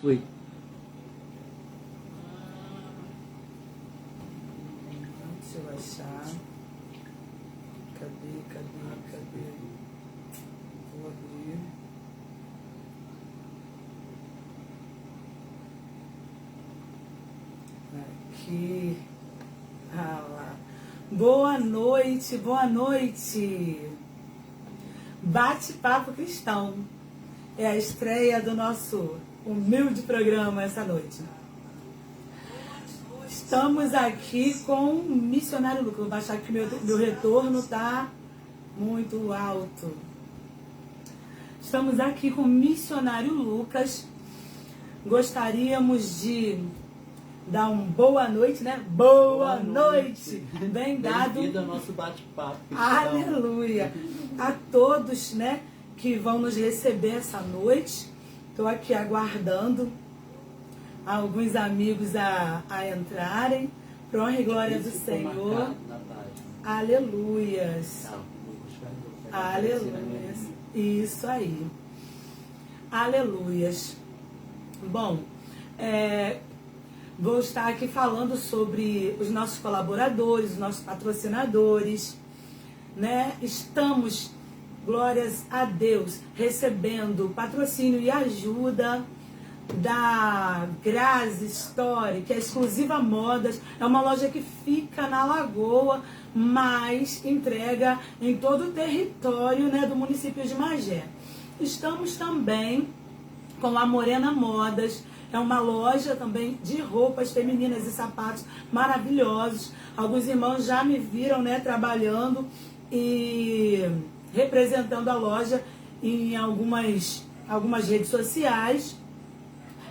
Oi. Deixa eu achar. Cadê? Vou abrir. Aqui. Ah lá. Boa noite, boa noite. Bate-papo cristão. É a estreia do nosso humilde programa essa noite. Estamos aqui com o missionário Lucas. Vou baixar que meu retorno está muito alto. Estamos aqui com o missionário Lucas. Gostaríamos de dar uma boa noite, né? Boa noite! Bem dado. Bem-vindo ao nosso bate-papo. Aleluia! A todos, né, que vão nos receber essa noite. Estou aqui aguardando alguns amigos a entrarem. Para honra e glória do Senhor. Aleluias. Aleluias. Isso aí. Aleluias. Bom, vou estar aqui falando sobre os nossos colaboradores, os nossos patrocinadores, né? Estamos, glórias a Deus, recebendo patrocínio e ajuda da Grazi Story, que é exclusiva modas. É uma loja que fica na Lagoa, mas entrega em todo o território, né, do município de Magé. Estamos também com a Morena Modas. É uma loja também de roupas femininas e sapatos maravilhosos. Alguns irmãos já me viram, né, trabalhando e representando a loja em algumas redes sociais.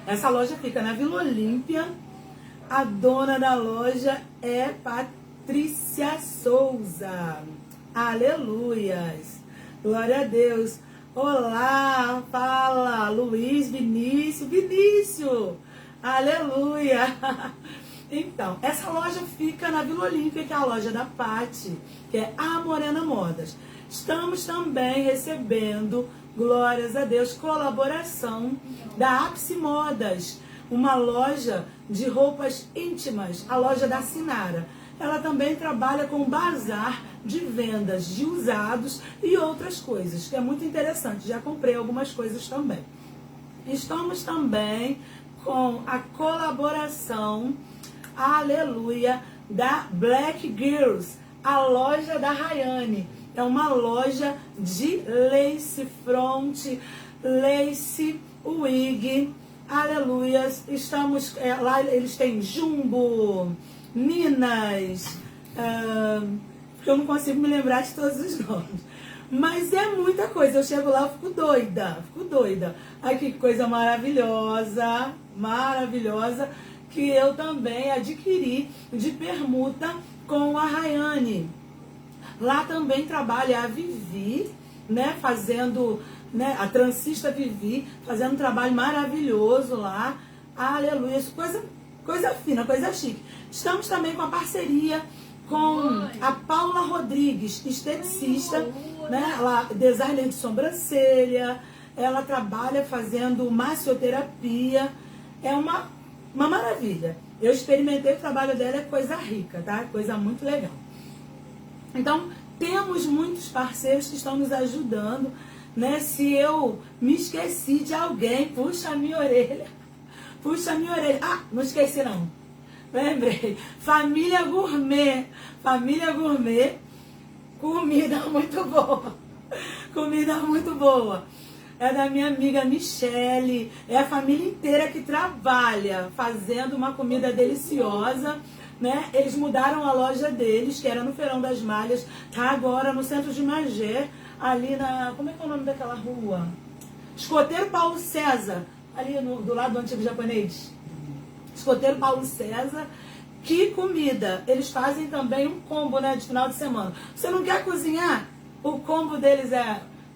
Essa loja fica na Vila Olímpia. A dona da loja é Patrícia Souza. Aleluias. Glória a Deus. Olá, fala Luiz Vinícius. Aleluia. Então, essa loja fica na Vila Olímpia, que é a loja da Pati, que é a Morena Modas. Estamos também recebendo, glórias a Deus, colaboração da Ápice Modas, uma loja de roupas íntimas, a loja da Sinara. Ela também trabalha com bazar de vendas de usados e outras coisas, que é muito interessante. Já comprei algumas coisas também. Estamos também com a colaboração, aleluia, da Black Girls, a loja da Rayane. É uma loja de lace front, lace wig, aleluias. Estamos lá, eles têm jumbo, Ninas, eu não consigo me lembrar de todos os nomes. Mas é muita coisa. Eu chego lá, eu fico doida. Ai, que coisa maravilhosa, que eu também adquiri de permuta com a Rayane. Lá também trabalha a Vivi, né, fazendo, né, a transista Vivi, fazendo um trabalho maravilhoso lá. Aleluia, coisa fina, coisa chique. Estamos também com a parceria com a Paula Rodrigues, esteticista, né, ela designer de sobrancelha, ela trabalha fazendo massoterapia, é uma maravilha. Eu experimentei o trabalho dela, é coisa rica, tá? Coisa muito legal. Então, temos muitos parceiros que estão nos ajudando, né? Se eu me esqueci de alguém, puxa a minha orelha. Ah, não esqueci não. Lembrei. Família Gourmet, comida muito boa. É da minha amiga Michele, é a família inteira que trabalha fazendo uma comida deliciosa, né? Eles mudaram a loja deles, que era no Feirão das Malhas, tá agora no centro de Magé, ali na, como é que é o nome daquela rua? Escoteiro Paulo César, ali do lado do antigo japonês. Escoteiro Paulo César. Que comida! Eles fazem também um combo, né, de final de semana. Você não quer cozinhar? O combo deles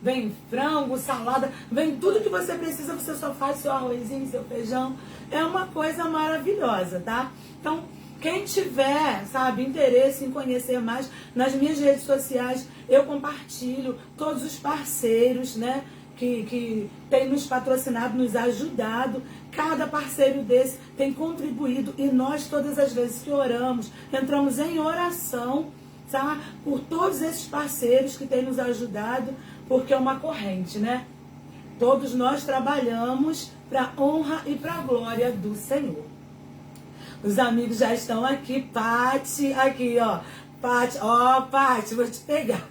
vem frango, salada, vem tudo que você precisa, você só faz seu arrozinho, seu feijão. É uma coisa maravilhosa, tá? Então, quem tiver, sabe, interesse em conhecer mais, nas minhas redes sociais, eu compartilho todos os parceiros, né, que tem nos patrocinado, nos ajudado. Cada parceiro desse tem contribuído e nós, todas as vezes que oramos, entramos em oração, tá? Por todos esses parceiros que têm nos ajudado, porque é uma corrente, né? Todos nós trabalhamos para a honra e para a glória do Senhor. Os amigos já estão aqui. Pati, aqui, ó. Pati, ó, Pati, vou te pegar.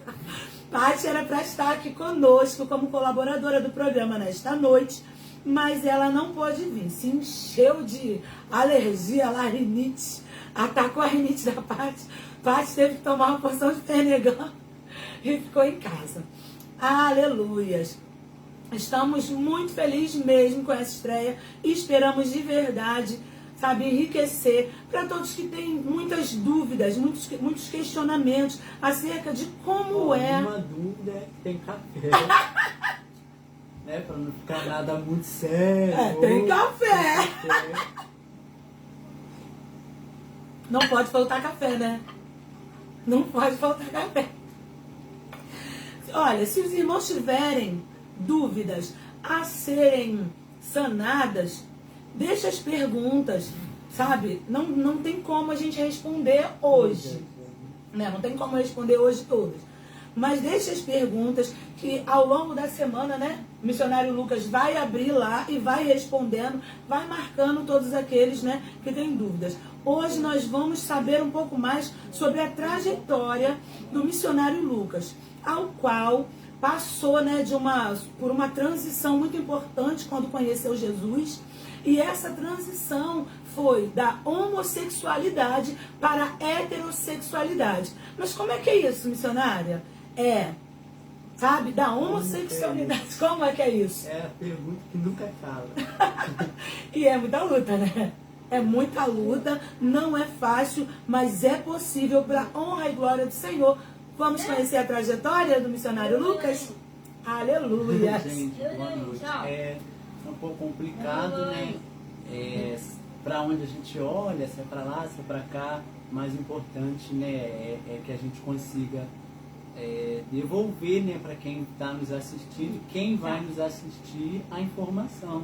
Pati era para estar aqui conosco como colaboradora do programa nesta noite, mas ela não pôde vir. Se encheu de alergia, larinite, atacou a rinite da Pati. Pati teve que tomar uma porção de Fenegan e ficou em casa. Aleluias! Estamos muito felizes mesmo com essa estreia e esperamos de verdade, sabe, enriquecer para todos que têm muitas dúvidas, muitos questionamentos acerca de como é. Uma dúvida é que tem café. Né, para não ficar nada muito sério. Tem café. Não pode faltar café, né? Não pode faltar café. Olha, se os irmãos tiverem dúvidas a serem sanadas, deixa as perguntas, sabe? Não tem como a gente responder hoje, né? Não tem como responder hoje todas. Mas deixa as perguntas que ao longo da semana, né? O missionário Lucas vai abrir lá e vai respondendo, vai marcando todos aqueles, né, que têm dúvidas. Hoje nós vamos saber um pouco mais sobre a trajetória do missionário Lucas, ao qual passou, né, por uma transição muito importante quando conheceu Jesus. E essa transição foi da homossexualidade para a heterossexualidade. Mas como é que é isso, missionária? Sabe, da homossexualidade. Como é que é isso? É a pergunta que nunca acaba. E é muita luta, né? É muita luta, não é fácil, mas é possível para a honra e glória do Senhor. Vamos conhecer a trajetória do missionário Lucas? Aleluia! Gente, boa noite. É um pouco complicado, né? Para onde a gente olha, se é para lá, se é para cá, mais importante, né, é que a gente consiga devolver, né, para quem está nos assistindo, quem vai nos assistir, a informação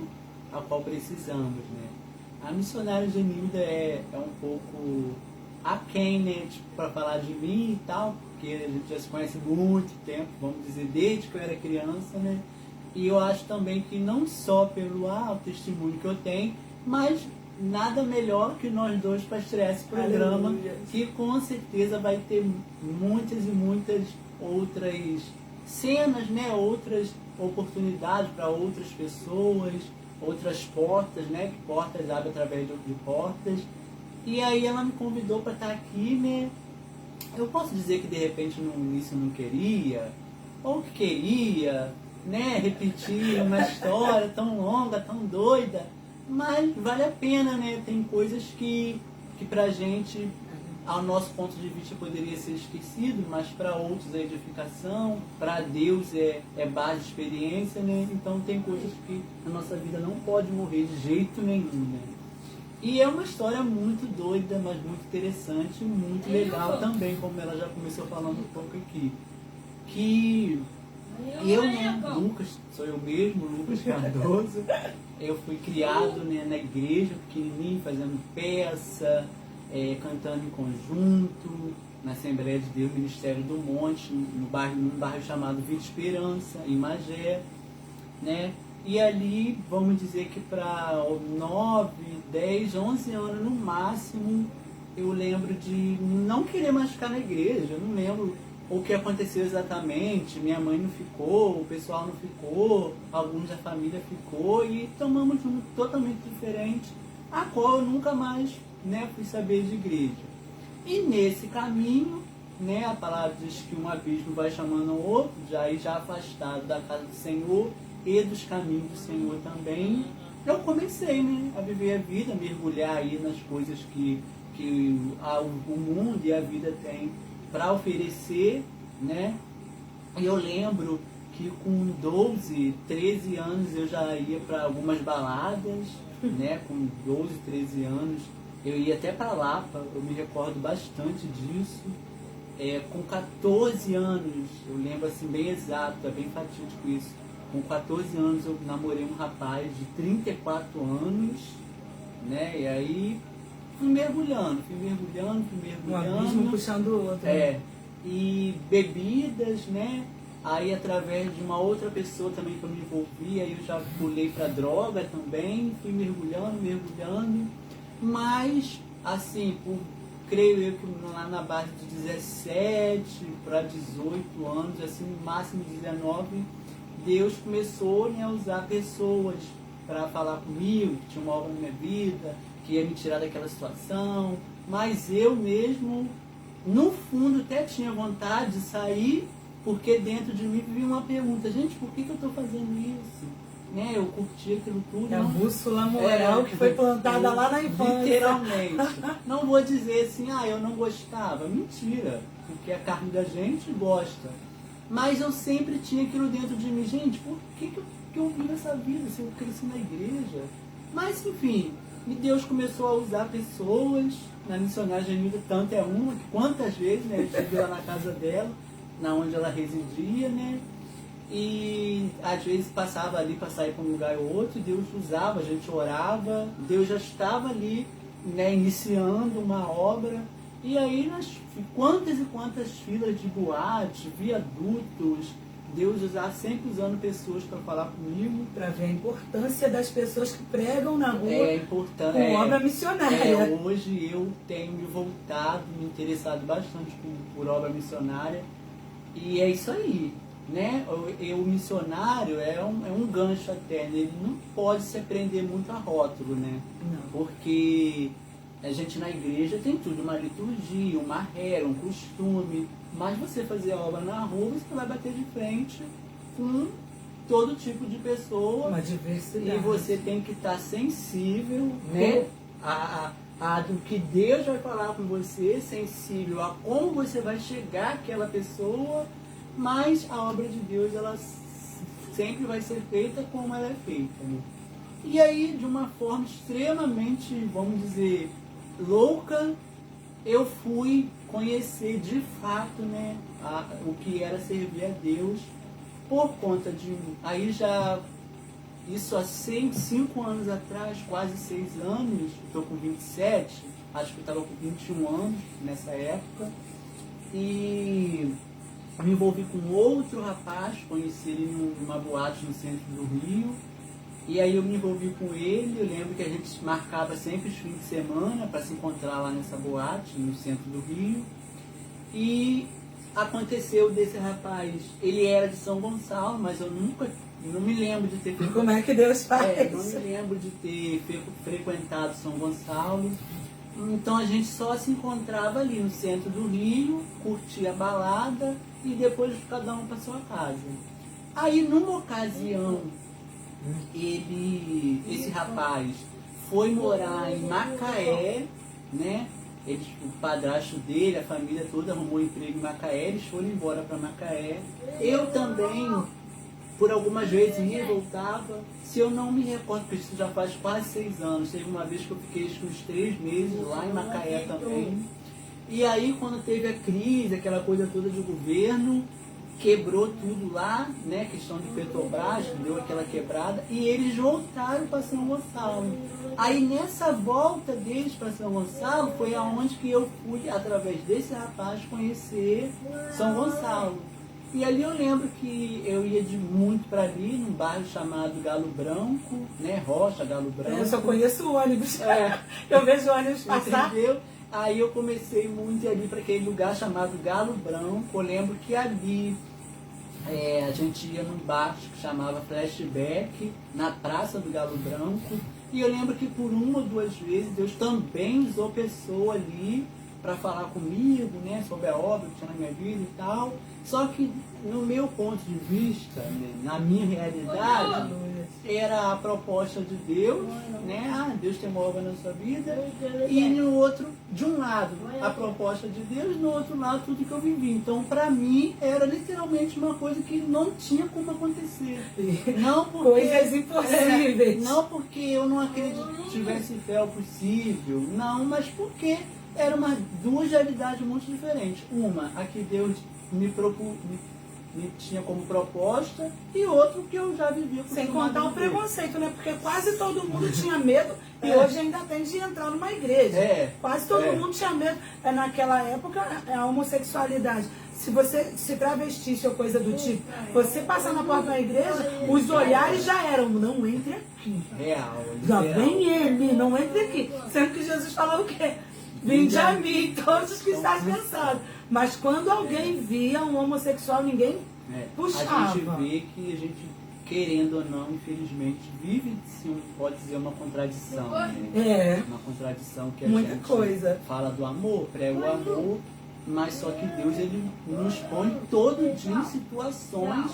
a qual precisamos, né? A missionária Genilda é um pouco aquém, né, tipo, para falar de mim e tal, porque a gente já se conhece há muito tempo, vamos dizer, desde que eu era criança, né? E eu acho também que não só pelo o testemunho que eu tenho, mas nada melhor que nós dois para estrear esse programa, aleluia, que com certeza vai ter muitas e muitas outras cenas, né? Outras oportunidades para outras pessoas, outras portas, né? Que portas abrem através de portas. E aí ela me convidou para estar aqui, né? Eu posso dizer que de repente no início não queria, ou que queria, né? Repetir uma história tão longa, tão doida, mas vale a pena, né? Tem coisas que pra gente, ao nosso ponto de vista, poderia ser esquecido, mas para outros é edificação, para Deus é base de experiência, né? Então tem coisas que a nossa vida não pode morrer de jeito nenhum, né? E é uma história muito doida, mas muito interessante, muito legal também, como ela já começou falando um pouco aqui. Que eu, né, Lucas, sou eu mesmo, Lucas Cardoso, eu fui criado, né, na igreja, pequenininho, fazendo peça, cantando em conjunto, na Assembleia de Deus, Ministério do Monte, num bairro chamado Vida Esperança, em Magé, né? E ali, vamos dizer que para 9, 10, 11 anos no máximo, eu lembro de não querer mais ficar na igreja. Eu não lembro o que aconteceu exatamente. Minha mãe não ficou, o pessoal não ficou, alguns da família ficou e tomamos um totalmente diferente, a qual eu nunca mais, né, fui saber de igreja. E nesse caminho, né, a palavra diz que um abismo vai chamando o outro, já afastado da casa do Senhor e dos caminhos do Senhor também, eu comecei, né, a viver a vida, mergulhar aí nas coisas que o mundo e a vida tem para oferecer, né? E eu lembro que com 12, 13 anos eu já ia para algumas baladas, né? Com 12, 13 anos eu ia até para Lapa, eu me recordo bastante disso. Com 14 anos, eu lembro assim bem exato, é bem fatídico isso. com 14 anos eu namorei um rapaz de 34 anos, né? E aí fui mergulhando. Um abismo puxando o outro. E bebidas, né? Aí através de uma outra pessoa também que eu me envolvi, aí eu já pulei para droga também, fui mergulhando. Mas, assim, creio eu que lá na base de 17 para 18 anos, assim, no máximo 19, Deus começou, né, a usar pessoas para falar comigo, que tinha uma obra na minha vida, que ia me tirar daquela situação. Mas eu mesmo, no fundo, até tinha vontade de sair, porque dentro de mim vivia uma pergunta: gente, por que eu estou fazendo isso? Né? Eu curti aquilo tudo. É a bússola moral que foi plantada lá na infância. Literalmente. Não vou dizer assim, eu não gostava. Mentira, porque a carne da gente gosta. Mas eu sempre tinha aquilo dentro de mim: gente, por que eu vivo essa vida se eu cresci na igreja? Mas, enfim, e Deus começou a usar pessoas. Na missionária Genilda, tanto é uma, que quantas vezes, né, eu estive lá na casa dela, na onde ela residia, né? E às vezes passava ali para sair para um lugar ou outro, Deus usava, a gente orava, Deus já estava ali, né, iniciando uma obra. E aí quantas e quantas filas de boate, viadutos, Deus sempre usando pessoas para falar comigo. Para ver a importância das pessoas que pregam na rua com obra missionária. Hoje eu tenho me voltado, me interessado bastante por obra missionária. E é isso aí, né? O missionário é um gancho até, né? Ele não pode se prender muito a rótulo, né? Não. Porque a gente na igreja tem tudo, uma liturgia, uma regra, um costume. Mas você fazer a obra na rua, você vai bater de frente com todo tipo de pessoa. Uma diversidade. E você tem que estar sensível, né? A do que Deus vai falar com você, sensível a como você vai chegar àquela pessoa, mas a obra de Deus, ela sempre vai ser feita como ela é feita, né? E aí, de uma forma extremamente, vamos dizer, louca, eu fui conhecer de fato, né, o que era servir a Deus, por conta de... Aí já... Isso há 5 anos atrás, quase 6 anos, estou com 27, acho que eu estava com 21 anos nessa época, e me envolvi com outro rapaz, conheci ele numa boate no centro do Rio, e aí eu me envolvi com ele. Eu lembro que a gente marcava sempre os fins de semana para se encontrar lá nessa boate, no centro do Rio, e aconteceu desse rapaz, ele era de São Gonçalo, mas eu não me lembro de ter feito. Como é que Deus faz? Não me lembro de ter frequentado São Gonçalo. Então a gente só se encontrava ali no centro do Rio, curtia a balada e depois cada um para sua casa. Aí numa ocasião, esse rapaz foi morar em Macaé, né? O padrasto dele, a família toda arrumou emprego em Macaé, eles foram embora para Macaé. Eu também, por algumas vezes, ia e voltava. Se eu não me recordo, porque isso já faz quase 6 anos, teve uma vez que eu fiquei uns 3 meses lá em Macaé também. E aí, quando teve a crise, aquela coisa toda de governo, quebrou tudo lá, né? Questão de Petrobras, deu aquela quebrada, e eles voltaram para São Gonçalo. Aí nessa volta deles para São Gonçalo foi aonde que eu fui, através desse rapaz, conhecer São Gonçalo. E ali eu lembro que eu ia muito para ali, num bairro chamado Galo Branco, né? Rocha, Galo Branco. Eu só conheço o ônibus. Eu vejo o ônibus passar. Entendeu? Aí eu comecei muito ali para aquele lugar chamado Galo Branco. Eu lembro que ali a gente ia num bar que chamava Flashback, na Praça do Galo Branco. E eu lembro que por 1 ou 2 vezes Deus também usou pessoa ali para falar comigo, né, sobre a obra que tinha na minha vida e tal. Só que no meu ponto de vista, né, na minha realidade, era a proposta de Deus, né? Deus tem uma obra na sua vida. E no outro, de um lado, a proposta de Deus, no outro lado, tudo que eu vivi. Então, para mim, era literalmente uma coisa que não tinha como acontecer. Não porque, coisas impossíveis. Não porque eu não acredito que tivesse fé ao possível, não, mas porque eram duas realidades muito diferentes. Uma, a que Deus me me tinha como proposta, e outro que eu já vivia com Sem contar o preconceito, né? Porque quase todo mundo tinha medo, e hoje ainda tem de entrar numa igreja. Quase todo mundo tinha medo. Naquela época, a homossexualidade. Se você se travestisse ou coisa do tipo, você passar na porta da igreja, os olhares já eram, não entre aqui. Real. Já vem ele, não entre aqui. Sendo que Jesus falou o quê? Vinde a mim, todos os que estáis cansados. Mas quando alguém via um homossexual, ninguém puxava. A gente vê que a gente, querendo ou não, infelizmente, vive, sim, pode dizer, uma contradição. Né? Uma contradição que a muita gente coisa. fala do amor, prega o amor, mas só que Deus, ele nos põe todo dia em situações.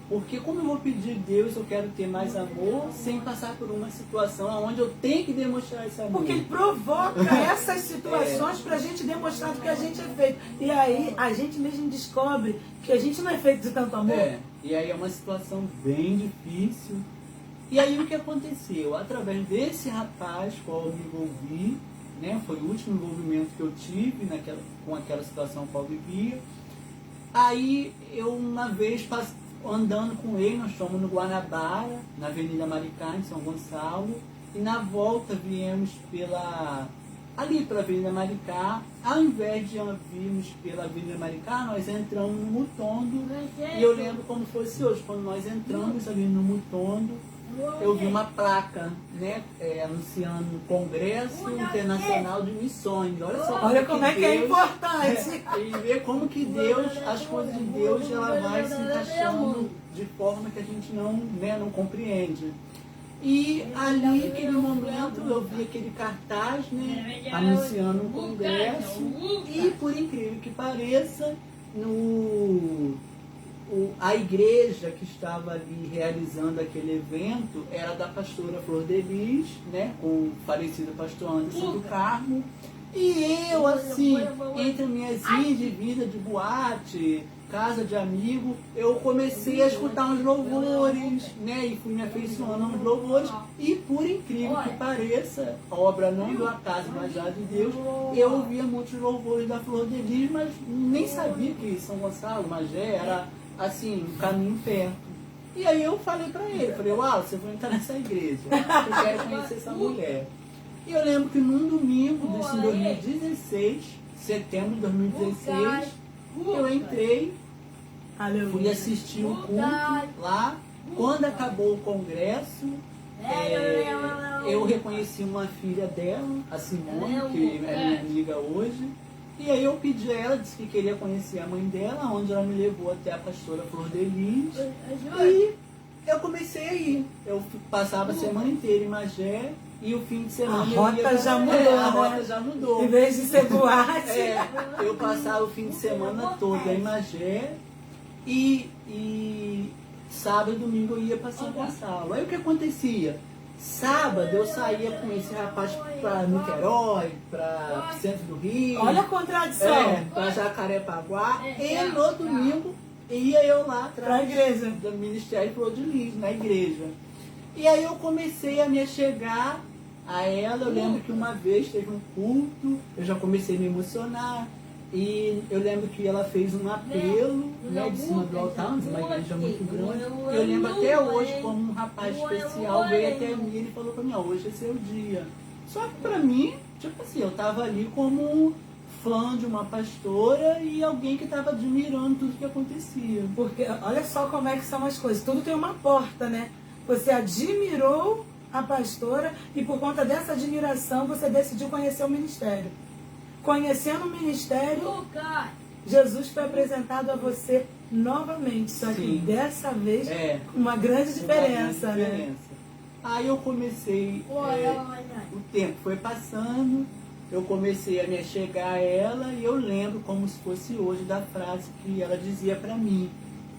Porque como eu vou pedir a Deus, eu quero ter mais amor, sem passar por uma situação onde eu tenho que demonstrar esse amor. Porque Ele provoca essas situações para a gente demonstrar do que a gente é feito. E aí a gente mesmo descobre que a gente não é feito de tanto amor. E aí é uma situação bem difícil. E aí o que aconteceu? Através desse rapaz qual eu me envolvi, né, foi o último envolvimento que eu tive com aquela situação qual eu vivia. Aí eu uma vez andando com ele, nós fomos no Guanabara, na Avenida Maricá, em São Gonçalo, e na volta viemos ali pela Avenida Maricá. Ao invés de virmos pela Avenida Maricá, nós entramos no Mutondo, e eu lembro como fosse hoje, quando nós entramos ali no Mutondo, eu vi uma placa, né, anunciando o Congresso Internacional de Missões. Olha como é que é importante. E ver como que Deus, as coisas de Deus, ela vai se encaixando de forma que a gente não compreende. E ali, naquele momento, eu vi aquele cartaz, né, anunciando um congresso, e por incrível que pareça, a igreja que estava ali realizando aquele evento era da pastora Flor de Lis, né, com o falecido pastor Anderson do Carmo. E eu, assim, entre minhas idas de vida de boate, casa de amigo, eu comecei a escutar uns louvores, né, e fui me afeiçoando aos louvores. E por incrível que pareça, a obra não do acaso, mas já de Deus, eu ouvia muitos louvores da Flor de Lis, mas nem sabia que São Gonçalo, Magé, era assim, um caminho perto. E aí eu falei pra ele, Wallace, eu vou entrar nessa igreja, eu quero conhecer essa mulher. E eu lembro que num domingo, em 2016, setembro de 2016, eu entrei, fui assistir o culto lá. Quando acabou o congresso, eu reconheci uma filha dela, a Simone, que é minha amiga hoje. E aí eu pedi a ela, disse que queria conhecer a mãe dela, onde ela me levou até a pastora Flor de Lis. E eu comecei a ir. Eu passava a semana inteira em Magé, e o fim de semana a rota já mudou, a rota já mudou. Em vez de ser boate. Eu passava o fim de semana todo em Magé, e sábado e domingo eu ia para São Gonçalo. Aí o que acontecia? Sábado eu saía com esse rapaz para Niterói, para o centro do Rio. Olha a contradição. Para Jacarepaguá. E no domingo ia eu lá atrás igreja do Ministério Flor de Lis, na igreja. E aí eu comecei a me chegar a ela. Eu lembro que uma vez teve um culto, eu já comecei a me emocionar. E eu lembro que ela fez um apelo, né, de cima do altar, uma igreja muito grande. Eu lembro até hoje como um rapaz especial veio até mim e ele falou pra mim, hoje é seu dia. Só que pra mim, tipo assim, eu tava ali como fã de uma pastora e alguém que tava admirando tudo que acontecia. Porque olha só como é que são as coisas, tudo tem uma porta, né? Você admirou a pastora e por conta dessa admiração você decidiu conhecer o ministério. Conhecendo o ministério, Jesus foi apresentado a você novamente, só que dessa vez com uma grande diferença, né? Aí eu comecei, o tempo foi passando, eu comecei a me chegar a ela e eu lembro como se fosse hoje da frase que ela dizia pra mim.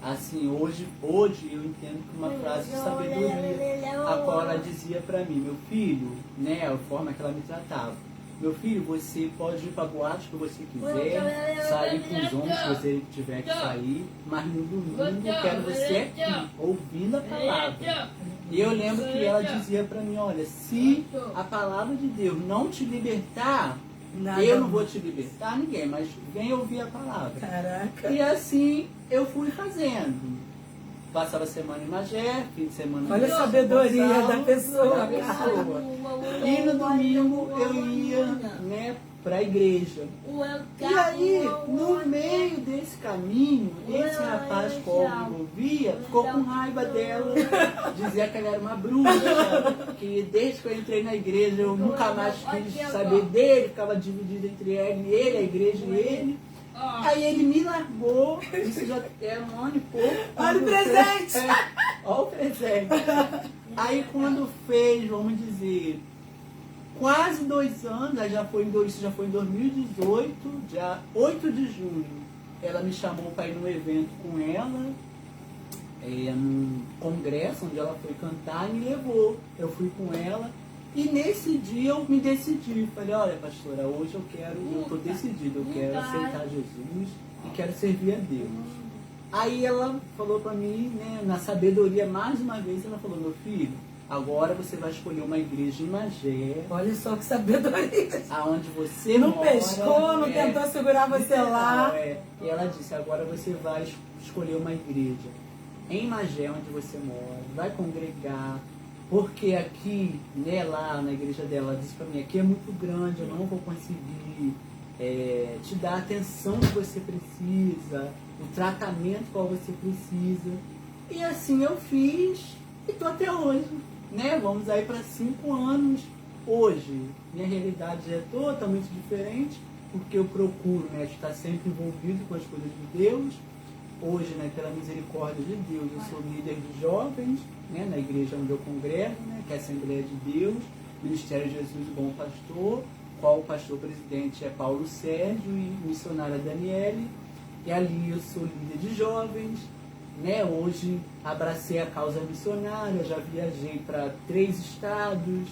Assim, hoje eu entendo que uma frase de sabedoria, a qual ela dizia pra mim, meu filho, né, a forma que ela me tratava. Meu filho, você pode ir para boate que você quiser, sair com os homens se você tiver que sair, mas no domingo eu quero você aqui, ouvindo a palavra. E eu lembro que ela dizia para mim, olha, se a palavra de Deus não te libertar, Nada eu não muito. vou te libertar ninguém, mas vem ouvir a palavra. Caraca. E assim eu fui fazendo. Passava a semana em Magé, fim de semana Olha em a sabedoria Gonçalo, da pessoa, da pessoa. E no domingo eu ia, né, para a igreja. E aí, no meio desse caminho, esse rapaz que eu me ouvia ficou com raiva dela, dizia que ela era uma bruxa, que desde que eu entrei na igreja eu nunca mais quis saber dele, ficava dividido entre ele, a igreja e ele. Aí ele me largou, isso já era um ano e pouco. Olha o presente! Olha o presente. Aí quando fez, vamos dizer, quase 2 anos, aí isso já foi em 2018, dia 8 de junho, ela me chamou para ir num evento com ela, num congresso onde ela foi cantar, e me levou. Eu fui com ela. E nesse dia eu me decidi, falei, olha pastora, hoje eu estou decidida, eu quero aceitar Jesus e quero servir a Deus. Aí ela falou para mim, né, na sabedoria, mais uma vez, ela falou, meu filho, agora você vai escolher uma igreja em Magé. Olha só que sabedoria. Aonde você não mora. pescou, não tentou segurar você lá. E ela disse, agora você vai escolher uma igreja em Magé, onde você mora, vai congregar. Porque aqui, né, lá na igreja dela, ela disse para mim, aqui é muito grande, eu não vou conseguir te dar a atenção que você precisa, o tratamento qual você precisa. E assim eu fiz e estou até hoje, né? Vamos aí para 5 anos. Hoje, minha realidade é totalmente diferente, porque eu procuro, né, estar sempre envolvido com as coisas de Deus. Hoje, né, pela misericórdia de Deus, eu sou líder de jovens, né, na igreja onde eu congrego, né, que é a Assembleia de Deus, Ministério de Jesus Bom Pastor, qual o pastor presidente é Paulo Sérgio e missionária Daniele. E ali eu sou líder de jovens, né, hoje abracei a causa missionária, já viajei para 3 estados,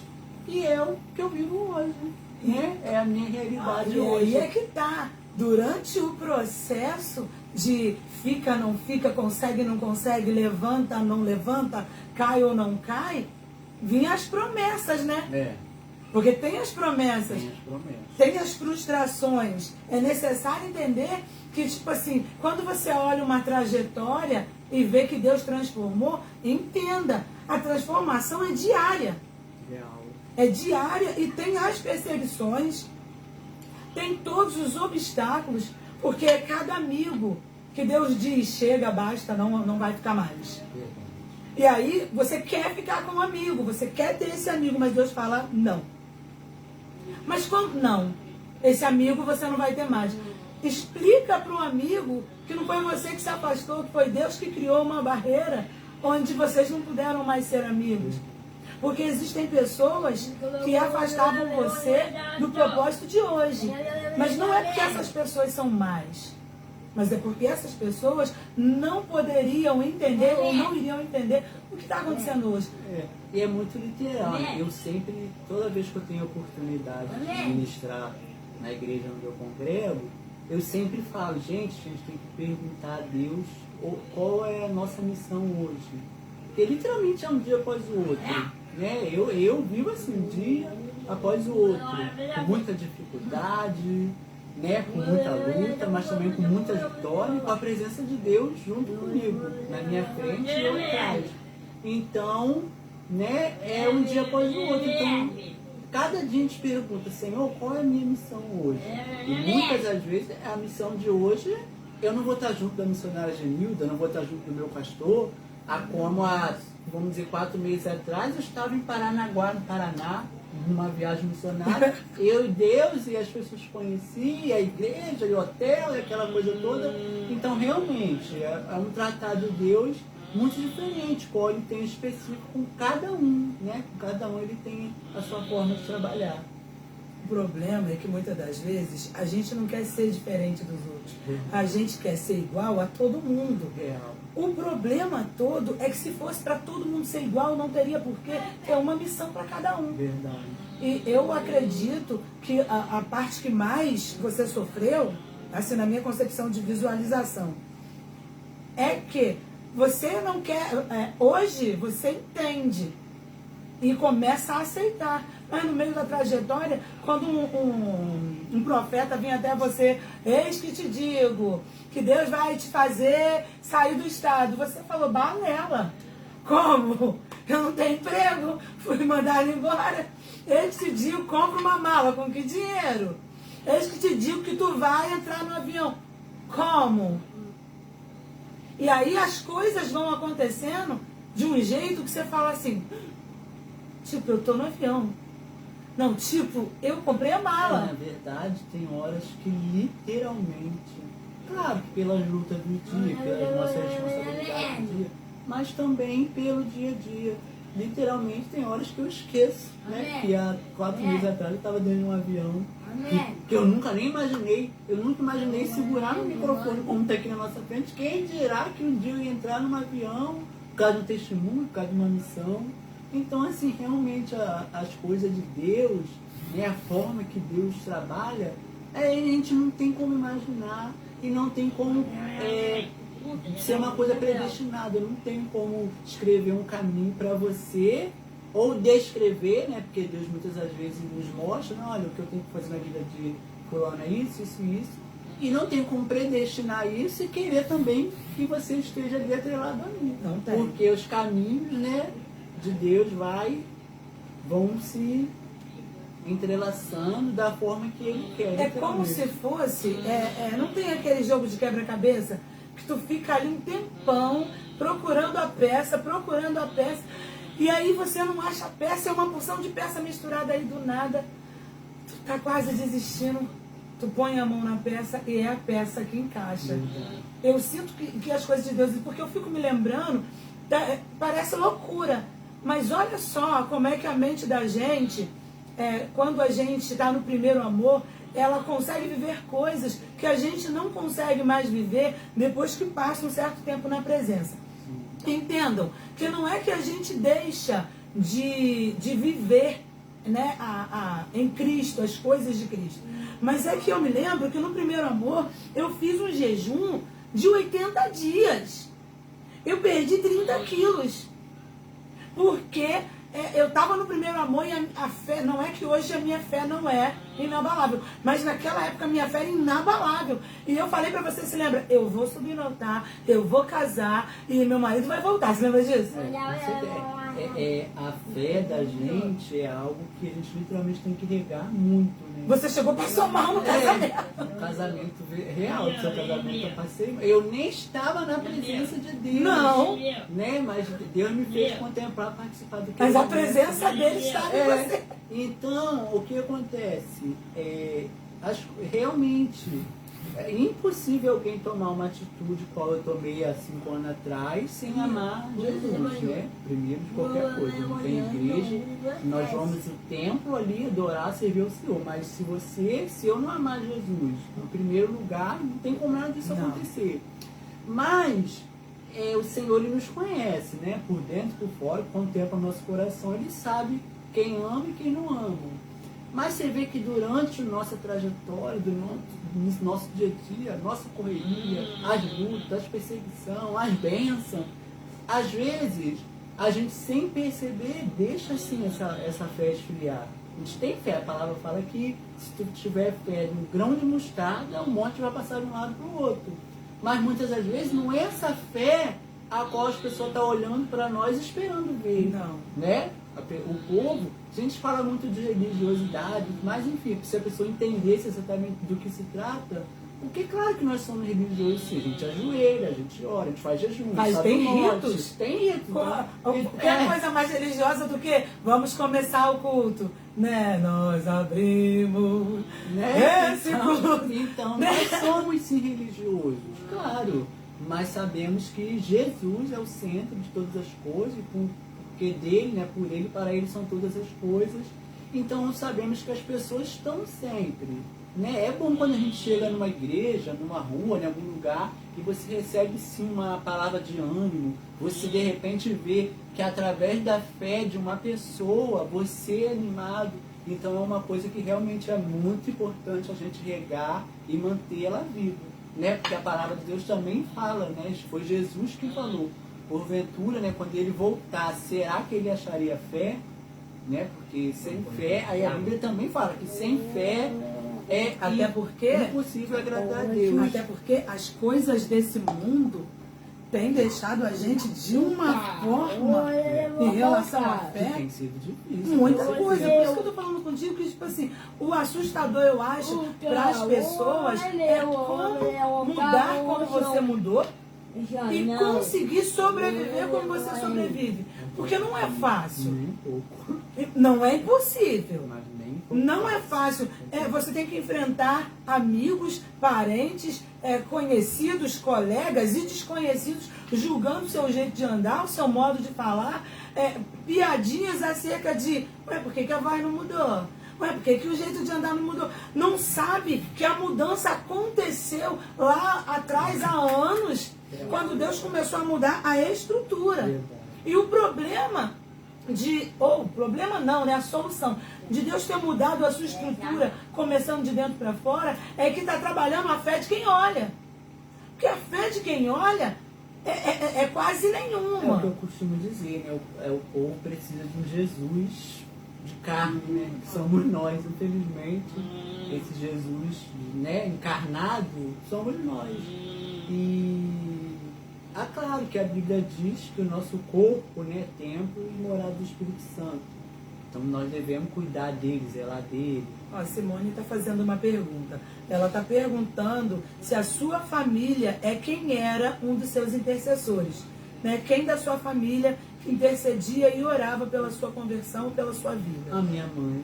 e é o que eu vivo hoje, né, é a minha realidade hoje. E aí é que tá, durante o processo de fica, não fica, consegue, não consegue, levanta, não levanta, cai ou não cai, vinham as promessas, né? Porque tem as promessas, tem as frustrações. É necessário entender que, tipo assim, quando você olha uma trajetória e vê que Deus transformou, entenda, a transformação é diária. É diária e tem as perseguições, tem todos os obstáculos, porque é cada amigo que Deus diz, chega, basta, não vai ficar mais. E aí você quer ficar com um amigo, você quer ter esse amigo, mas Deus fala não. Mas quando não, esse amigo você não vai ter mais. Explica para o amigo que não foi você que se afastou, que foi Deus que criou uma barreira onde vocês não puderam mais ser amigos. Porque existem pessoas que afastavam você do propósito de hoje. Mas não é porque essas pessoas são más, mas é porque essas pessoas não poderiam entender ou não iriam entender o que está acontecendo hoje. E é muito literal. Eu sempre, toda vez que eu tenho a oportunidade de ministrar na igreja onde eu congrego, eu sempre falo, gente, a gente tem que perguntar a Deus qual é a nossa missão hoje. Porque literalmente é um dia após o outro. Né? Eu vivo assim, um dia após o outro, com muita dificuldade, né? Com muita luta, mas também com muita vitória, e com a presença de Deus junto comigo, na minha frente e eu atrás. Então, né, é um dia após o outro. Então, cada dia a gente pergunta, Senhor, qual é a minha missão hoje? E muitas das vezes a missão de hoje, eu não vou estar junto da missionária Genilda, eu não vou estar junto do meu pastor, como há, vamos dizer, 4 meses atrás, eu estava em Paranaguá, no Paraná, numa viagem missionária, eu e Deus, e as pessoas conheciam, a igreja, e o hotel, e aquela coisa toda. Então, realmente, é um tratado de Deus muito diferente, qual ele tem específico com cada um, né? Com cada um ele tem a sua forma de trabalhar. O problema é que muitas das vezes a gente não quer ser diferente dos outros. A gente quer ser igual a todo mundo. O problema todo é que se fosse para todo mundo ser igual, não teria porquê. É uma missão para cada um. Verdade. E eu acredito que a parte que mais você sofreu, assim, na minha concepção de visualização, é que você não quer... hoje você entende e começa a aceitar. mas no meio da trajetória, quando um profeta vem até você, eis que te digo, que Deus vai te fazer sair do estado. Você falou, balela. Como? Eu não tenho emprego, fui mandado embora. Eis que te digo, compra uma mala, com que dinheiro? Eis que te digo que tu vai entrar no avião. Como? E aí as coisas vão acontecendo de um jeito que você fala assim, tipo, eu tô no avião. Não, tipo, eu comprei a mala. Na verdade, tem horas que literalmente, claro que pelas lutas do dia, pelas nossas responsabilidades do dia, mas também pelo dia a dia. Literalmente tem horas que eu esqueço, né? Que há 4 meses atrás eu estava dentro de um avião que eu nunca nem imaginei. Eu nunca imaginei segurar no microfone como está aqui na nossa frente. Quem dirá que um dia eu ia entrar num avião por causa de um testemunho, por causa de uma missão. Então, assim, realmente as coisas de Deus, né, a forma que Deus trabalha, a gente não tem como imaginar e não tem como ser uma coisa predestinada. Não tem como escrever um caminho para você ou descrever, né, porque Deus muitas das vezes nos mostra, né, olha, o que eu tenho que fazer na vida de fulano é isso, isso e isso. E não tem como predestinar isso e querer também que você esteja ali atrelado a mim. Não tem. Porque os caminhos, né, de Deus vão se entrelaçando da forma que Ele quer. É como se fosse, não tem aquele jogo de quebra-cabeça que tu fica ali um tempão procurando a peça, e aí você não acha a peça, é uma porção de peça misturada aí do nada, tu tá quase desistindo, tu põe a mão na peça e é a peça que encaixa. Eu sinto que as coisas de Deus, porque eu fico me lembrando, parece loucura, mas olha só como é que a mente da gente, quando a gente está no primeiro amor, ela consegue viver coisas que a gente não consegue mais viver depois que passa um certo tempo na presença. Entendam que não é que a gente deixa de viver, né, em Cristo, as coisas de Cristo. Mas é que eu me lembro que no primeiro amor eu fiz um jejum de 80 dias. Eu perdi 30 quilos. Porque eu estava no primeiro amor e a fé, não é que hoje a minha fé não é inabalável, mas naquela época a minha fé era inabalável. E eu falei pra você, se lembra? Eu vou subir no altar, eu vou casar e meu marido vai voltar. Você lembra disso? A fé da gente é algo que a gente literalmente tem que regar muito, né? Você chegou, passou mal no casamento. No casamento real do seu casamento eu passei. Eu nem estava na presença de Deus. Não. Né? Mas Deus me fez contemplar, participar do que Mas a presença dele estava em você. Então, o que acontece? Realmente, é impossível alguém tomar uma atitude qual eu tomei há 5 anos atrás sem amar Jesus, né? Primeiro de qualquer coisa. Não tem igreja, nós vamos no templo ali adorar, servir ao Senhor. Mas se eu não amar Jesus, no primeiro lugar, não tem como nada disso acontecer. Mas o Senhor, Ele nos conhece, né? Por dentro, por fora, contempla o nosso coração. Ele sabe quem ama e quem não ama. Mas você vê que durante a nossa trajetória, no nosso dia a dia, nossa correria, as lutas, as perseguições, as bênçãos, às vezes a gente sem perceber deixa assim essa fé esfriar. A gente tem fé, a palavra fala que se tu tiver fé de um grão de mostarda, o monte vai passar de um lado para o outro. Mas muitas das vezes não é essa fé a qual as pessoas estão olhando para nós esperando ver. Não. Né? O povo, a gente fala muito de religiosidade, mas enfim, se a pessoa entendesse exatamente do que se trata, porque claro que nós somos religiosos, sim, a gente ajoelha, a gente ora, a gente faz jejum, mas tem ritos. Tem ritos. Qualquer coisa mais religiosa do que vamos começar o culto, né? Nós abrimos, né? Esse culto. Então nós somos sim religiosos, claro, mas sabemos que Jesus é o centro de todas as coisas, porque dele, né, por ele, para ele são todas as coisas. Então sabemos que as pessoas estão sempre, né? É bom quando a gente chega numa igreja, numa rua, em algum lugar, e você recebe sim uma palavra de ânimo, você de repente vê que através da fé de uma pessoa, você é animado. Então é uma coisa que realmente é muito importante a gente regar e manter ela viva, né? Porque a palavra de Deus também fala, né? Foi Jesus que falou. Porventura, né, quando ele voltar, será que ele acharia fé? né? Porque sem fé, aí a Bíblia também fala que sem fé é Até porque impossível agradar a Deus. Até porque as coisas desse mundo têm deixado a gente de uma forma em relação à Que fé. tem sido difícil. Muita coisa, por isso que eu tô falando contigo, que tipo assim, o assustador eu acho para as pessoas é como mudar como você mudou e conseguir sobreviver como você sobrevive. Porque não é fácil. Nem um pouco. Não é impossível. Mas nem um pouco. Não é fácil. Você tem que enfrentar amigos, parentes, conhecidos, colegas e desconhecidos, julgando o seu jeito de andar, o seu modo de falar, piadinhas acerca de, ué, por que a voz não mudou? Ué, por que o jeito de andar não mudou? Não sabe que a mudança aconteceu lá atrás, há anos, quando Deus começou a mudar a estrutura. E o problema problema não, né? A solução de Deus ter mudado a sua estrutura, começando de dentro para fora, é que está trabalhando a fé de quem olha. Porque a fé de quem olha é quase nenhuma. É o que eu costumo dizer, né? O povo precisa de um Jesus de carne, né? Que somos nós, infelizmente. Esse Jesus, né, encarnado, somos nós. E claro que a Bíblia diz que o nosso corpo, né, é templo e morada do Espírito Santo. Então nós devemos cuidar dele, zelar dele. Ó, Simone está fazendo uma pergunta. Ela está perguntando se a sua família é quem era um dos seus intercessores. Né? Quem da sua família intercedia e orava pela sua conversão, pela sua vida? A minha mãe.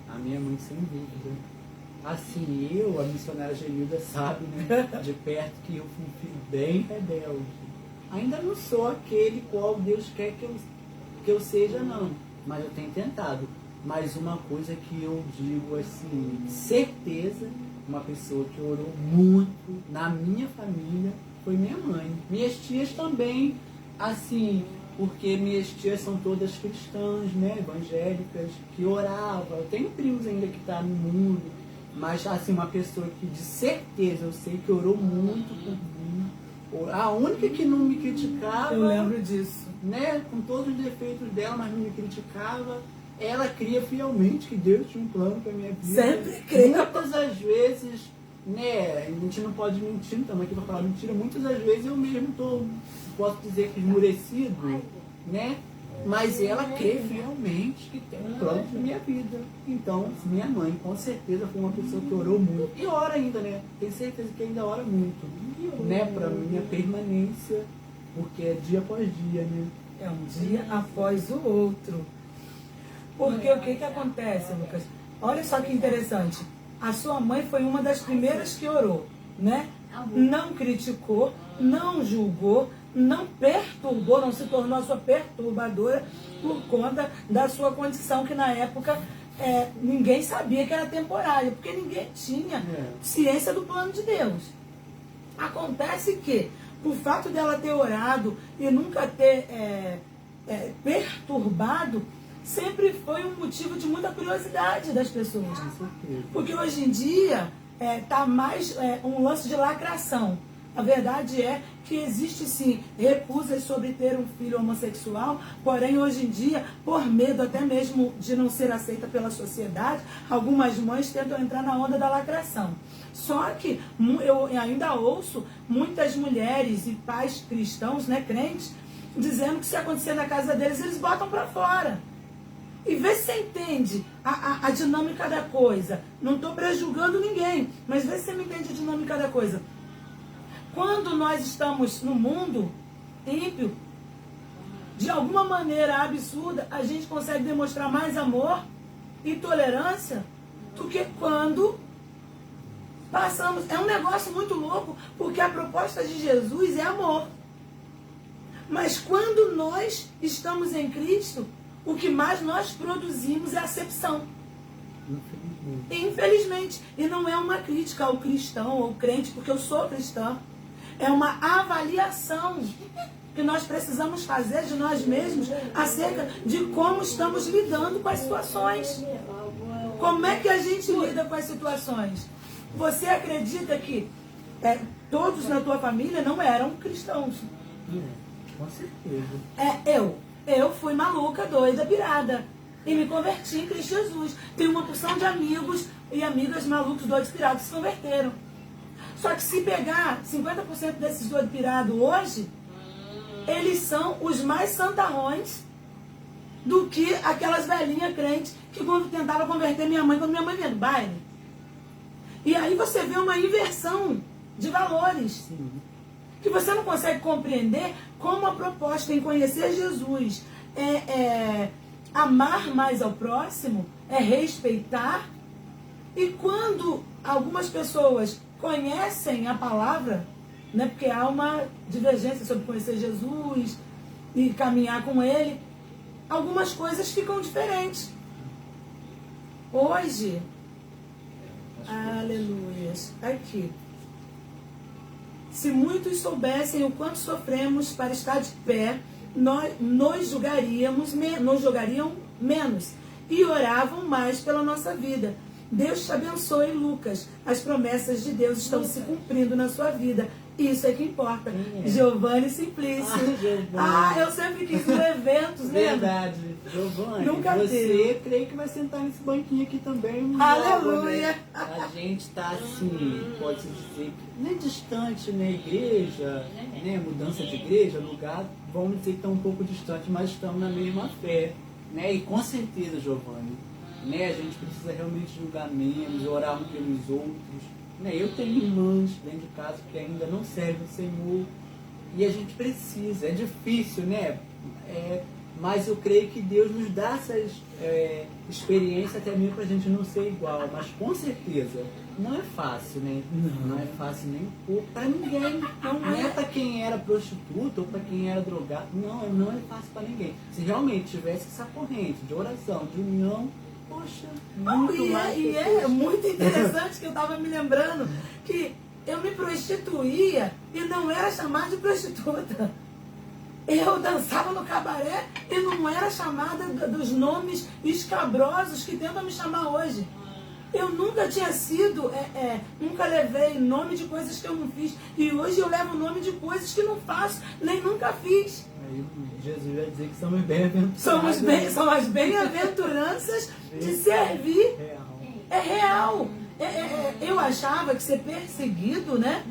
A minha mãe, sem dúvida. Assim, a missionária Genilda sabe, né, de perto, que eu fui um filho bem rebelde. Ainda não sou aquele qual Deus quer que eu seja, não. Mas eu tenho tentado. Mas uma coisa que eu digo assim, certeza, uma pessoa que orou muito na minha família foi minha mãe. Minhas tias também, assim, porque minhas tias são todas cristãs, né, evangélicas, que oravam. Eu tenho primos ainda que estão no mundo, mas assim, uma pessoa que de certeza eu sei que orou muito por mim. A única que não me criticava, eu lembro disso, né, com todos os defeitos dela, mas não me criticava. Ela cria fielmente que Deus tinha um plano para minha vida. Sempre creio. Muitas das vezes, né, a gente não pode mentir, não estamos aqui para falar mentira. Muitas das vezes eu mesmo posso dizer que esmurecido, né? Mas ela crê fielmente que tem um plano para minha vida. Então, minha mãe, com certeza, foi uma pessoa que orou muito. E ora ainda, né? Tenho certeza que ainda ora muito, né? Para minha permanência, porque é dia após dia, né? É um dia após o outro. Porque o que acontece, Lucas? Olha só que interessante. A sua mãe foi uma das primeiras que orou, né? Não criticou, não julgou, não perturbou, não se tornou a sua perturbadora por conta da sua condição, que na época ninguém sabia que era temporária, porque ninguém tinha ciência do plano de Deus. Acontece que, por fato dela ter orado e nunca ter perturbado, sempre foi um motivo de muita curiosidade das pessoas. Porque hoje em dia está mais um lance de lacração. A verdade é que existe sim recusas sobre ter um filho homossexual, porém hoje em dia, por medo até mesmo de não ser aceita pela sociedade, algumas mães tentam entrar na onda da lacração. Só que eu ainda ouço muitas mulheres e pais cristãos, né, crentes, dizendo que se acontecer na casa deles, eles botam para fora. E vê se você entende a dinâmica da coisa. Não estou prejulgando ninguém, mas vê se você me entende a dinâmica da coisa. Quando nós estamos no mundo ímpio, de alguma maneira absurda, a gente consegue demonstrar mais amor e tolerância do que quando passamos. É um negócio muito louco, porque a proposta de Jesus é amor. Mas quando nós estamos em Cristo, o que mais nós produzimos é acepção. Infelizmente. E não é uma crítica ao cristão ou crente, porque eu sou cristã. É uma avaliação que nós precisamos fazer de nós mesmos acerca de como estamos lidando com as situações. Como é que a gente lida com as situações? Você acredita que todos na tua família não eram cristãos? Com certeza. Eu fui maluca, doida, pirada. e me converti em Cristo Jesus. Tenho uma porção de amigos e amigas malucos, doidos pirados, que se converteram. Só que se pegar 50% desses doidos pirados hoje, eles são os mais santarrões do que aquelas velhinhas crentes que quando tentavam converter minha mãe, quando minha mãe vinha do baile. E aí você vê uma inversão de valores. Sim. Que você não consegue compreender como a proposta em conhecer Jesus é amar mais ao próximo, é respeitar. E quando algumas pessoas conhecem a palavra, né, porque há uma divergência sobre conhecer Jesus e caminhar com Ele, algumas coisas ficam diferentes. Hoje, aleluia, aqui. Se muitos soubessem o quanto sofremos para estar de pé, nos julgariam menos e oravam mais pela nossa vida. Deus te abençoe, Lucas. As promessas de Deus estão se cumprindo na sua vida. Isso é que importa. Giovanni Simplício. Eu sempre quis ir a eventos, né? Verdade. Giovanni, Nunca você creio que vai sentar nesse banquinho aqui também. Aleluia. Né? A gente está assim, pode-se dizer, nem distante, né? Igreja, né? Mudança de igreja, lugar, vamos dizer que está um pouco distante, mas estamos na mesma fé. Né? E com certeza, Giovanni, né? A gente precisa realmente julgar menos, orar uns pelos outros. Eu tenho irmãs dentro de casa que ainda não servem o Senhor e a gente precisa, é difícil, né? Mas eu creio que Deus nos dá essas experiências até mesmo para a gente não ser igual, mas com certeza não é fácil, né? Não é fácil nem um pouco para ninguém, não é para quem era prostituta ou para quem era drogado, não é fácil para ninguém. Se realmente tivesse essa corrente de oração, de união, poxa, é muito interessante que eu estava me lembrando que eu me prostituía e não era chamada de prostituta. Eu dançava no cabaré e não era chamada dos nomes escabrosos que tentam me chamar hoje. Eu nunca tinha sido, nunca levei nome de coisas que eu não fiz. E hoje eu levo nome de coisas que não faço, nem nunca fiz. Aí Jesus vai dizer que somos bem-aventurados. São as bem-aventuranças de servir. É real. Eu achava que ser perseguido, né?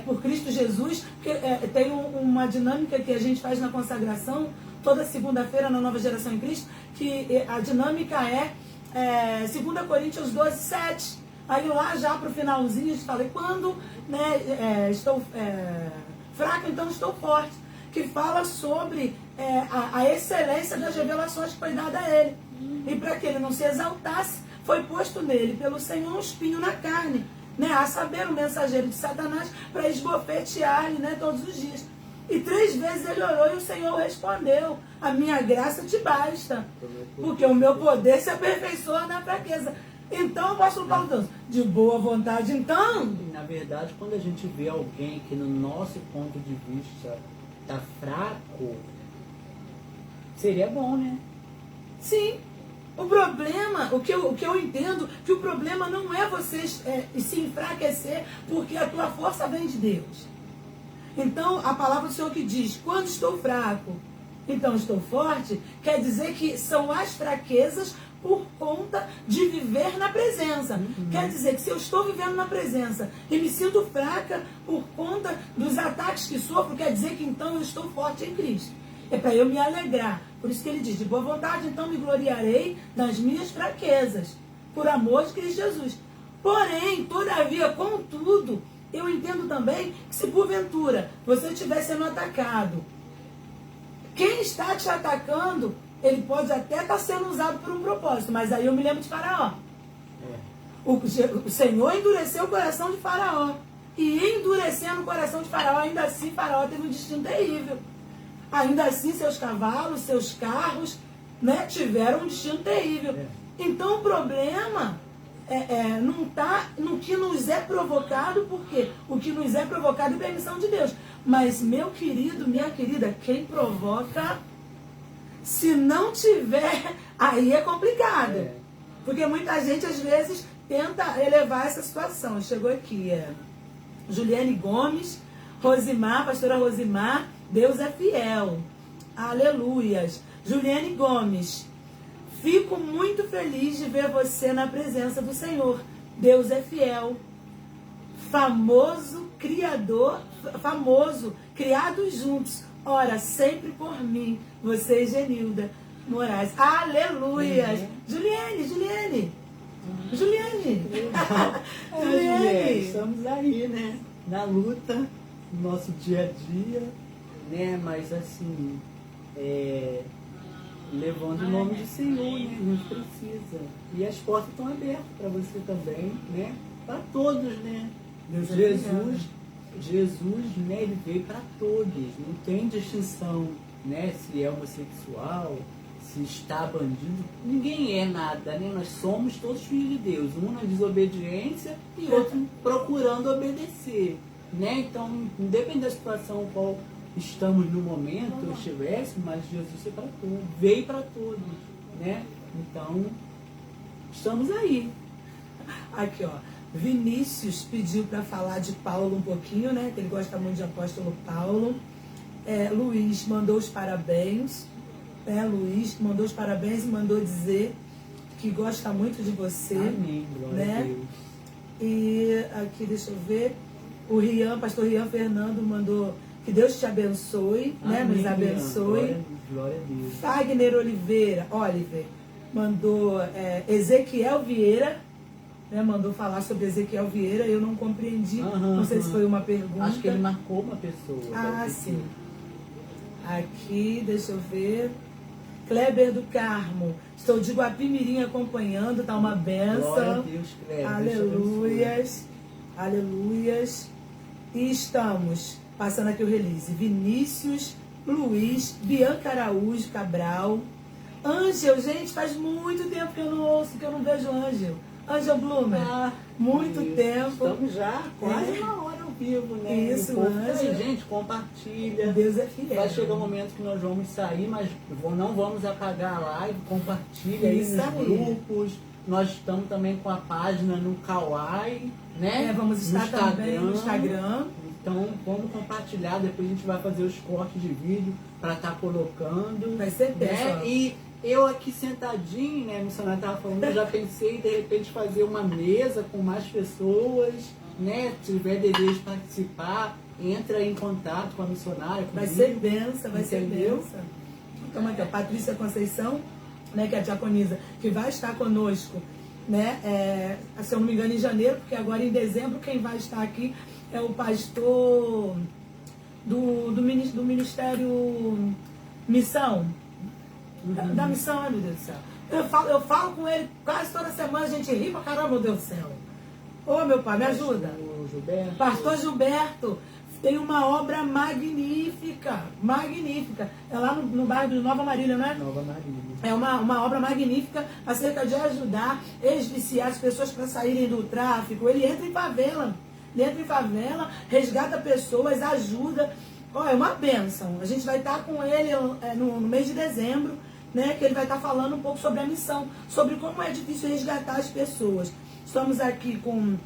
Por Cristo Jesus, porque tem uma dinâmica que a gente faz na consagração, toda segunda-feira na Nova Geração em Cristo, que a dinâmica é 2 Coríntios 12, 7. Aí lá já para o finalzinho a gente fala, quando estou fraco, então estou forte. Que fala sobre a excelência das revelações que foi dada a ele. E para que ele não se exaltasse, foi posto nele pelo Senhor um espinho na carne, né, a saber, o mensageiro de Satanás, para esbofetear-lhe, né, todos os dias. E 3 vezes ele orou e o Senhor respondeu, a minha graça te basta, porque o meu poder se aperfeiçoa na fraqueza. Então, o apóstolo Paulo diz, de boa vontade, então... Na verdade, quando a gente vê alguém que no nosso ponto de vista está fraco, seria bom, né? Sim. O problema, o que eu entendo, que o problema não é você se enfraquecer, porque a tua força vem de Deus. Então, a palavra do Senhor que diz, quando estou fraco, então estou forte, quer dizer que são as fraquezas por conta de viver na presença. Quer dizer que se eu estou vivendo na presença e me sinto fraca por conta dos ataques que sofro, quer dizer que então eu estou forte em Cristo. É para eu me alegrar. Por isso que ele diz, de boa vontade, então me gloriarei nas minhas fraquezas, por amor de Cristo Jesus. Porém, todavia, contudo, eu entendo também que se porventura você estiver sendo atacado, quem está te atacando, ele pode até estar sendo usado por um propósito, mas aí eu me lembro de Faraó. O Senhor endureceu o coração de Faraó. E endurecendo o coração de Faraó, ainda assim Faraó teve um destino terrível. Ainda assim, seus cavalos, seus carros, né, tiveram um destino terrível. Então, o problema não está no que nos é provocado, porque o que nos é provocado é permissão de Deus. Mas, meu querido, minha querida, quem provoca, se não tiver, aí é complicado. Porque muita gente, às vezes, tenta elevar essa situação. Chegou aqui, Juliane Gomes, Rosimar, pastora Rosimar, Deus é fiel. Aleluias. Juliane Gomes. Fico muito feliz de ver você na presença do Senhor. Deus é fiel. Famoso, criados juntos. Ora, sempre por mim. Você e Genilda Moraes. Aleluias! Juliane! Juliane, estamos aí, né? Na luta, no nosso dia a dia, né? Mas assim, levando o nome do Senhor, né? A gente precisa. E as portas estão abertas para você também, né? Para todos, né? Jesus, né? Ele veio para todos. Não tem distinção, né? Se é homossexual, se está bandido, ninguém é nada, né? Nós somos todos filhos de Deus, um na desobediência e outro procurando obedecer, né? Então, independente da situação qual estamos no momento, ou estivéssemos, mas Jesus veio para todos, né? Então, estamos aí. Aqui, ó, Vinícius pediu para falar de Paulo um pouquinho, né? Que ele gosta muito de apóstolo Paulo. Luiz mandou os parabéns. Luiz mandou os parabéns e mandou dizer que gosta muito de você. Amém, glória né? a Deus. E aqui, deixa eu ver, o pastor Rian Fernando mandou que Deus te abençoe, né? Amém, Nos abençoe. Glória a Deus. Fagner Oliver mandou Ezequiel Vieira, né? Mandou falar sobre Ezequiel Vieira, eu não compreendi, não sei se foi uma pergunta. Acho que ele marcou uma pessoa. Sim. Aqui, deixa eu ver. Kleber do Carmo, estou de Guapimirim acompanhando, tá uma benção. Glória a Deus, Kleber. Aleluias, aleluias. E estamos passando aqui o release. Vinícius, Luiz, Bianca Araújo Cabral, Ângel, gente, faz muito tempo que eu não ouço, que eu não vejo Ângel. Ângel Blumer, muito tempo. Estamos já quase uma hora ao vivo, né? Isso, Ângel. Gente, compartilha. Deus é fiel. Vai chegar um momento que nós vamos sair, mas não vamos apagar a live. Compartilha aí nos grupos. Nós estamos também com a página no Kawaii, né? Vamos estar também no Instagram. Então, vamos compartilhar. Depois a gente vai fazer os cortes de vídeo para estar colocando. Vai ser né? E eu aqui sentadinho, né? A missionária estava falando, eu já pensei de repente fazer uma mesa com mais pessoas, né? Se tiver desejo de participar, entra em contato com a missionária. Comigo, vai ser benção, vai ser entendeu? benção. Então, aqui, a Patrícia Conceição, né, que é a diaconisa, que vai estar conosco, né? Se eu não me engano, em janeiro, porque agora em dezembro quem vai estar aqui é o pastor do Ministério Missão. Da missão, meu Deus do céu. Eu falo com ele quase toda semana, a gente ri pra caramba, meu Deus do céu. Ô, meu pai, me ajuda. Pastor Gilberto tem uma obra magnífica, magnífica. É lá no bairro de Nova Marília, não é? Nova Marília. É uma obra magnífica acerca de ajudar, ex-viciar as pessoas para saírem do tráfico. Ele entra em favela, resgata pessoas, ajuda. É uma bênção. A gente vai estar com ele no mês de dezembro, né, que ele vai estar falando um pouco sobre a missão, sobre como é difícil resgatar as pessoas. Estamos aqui com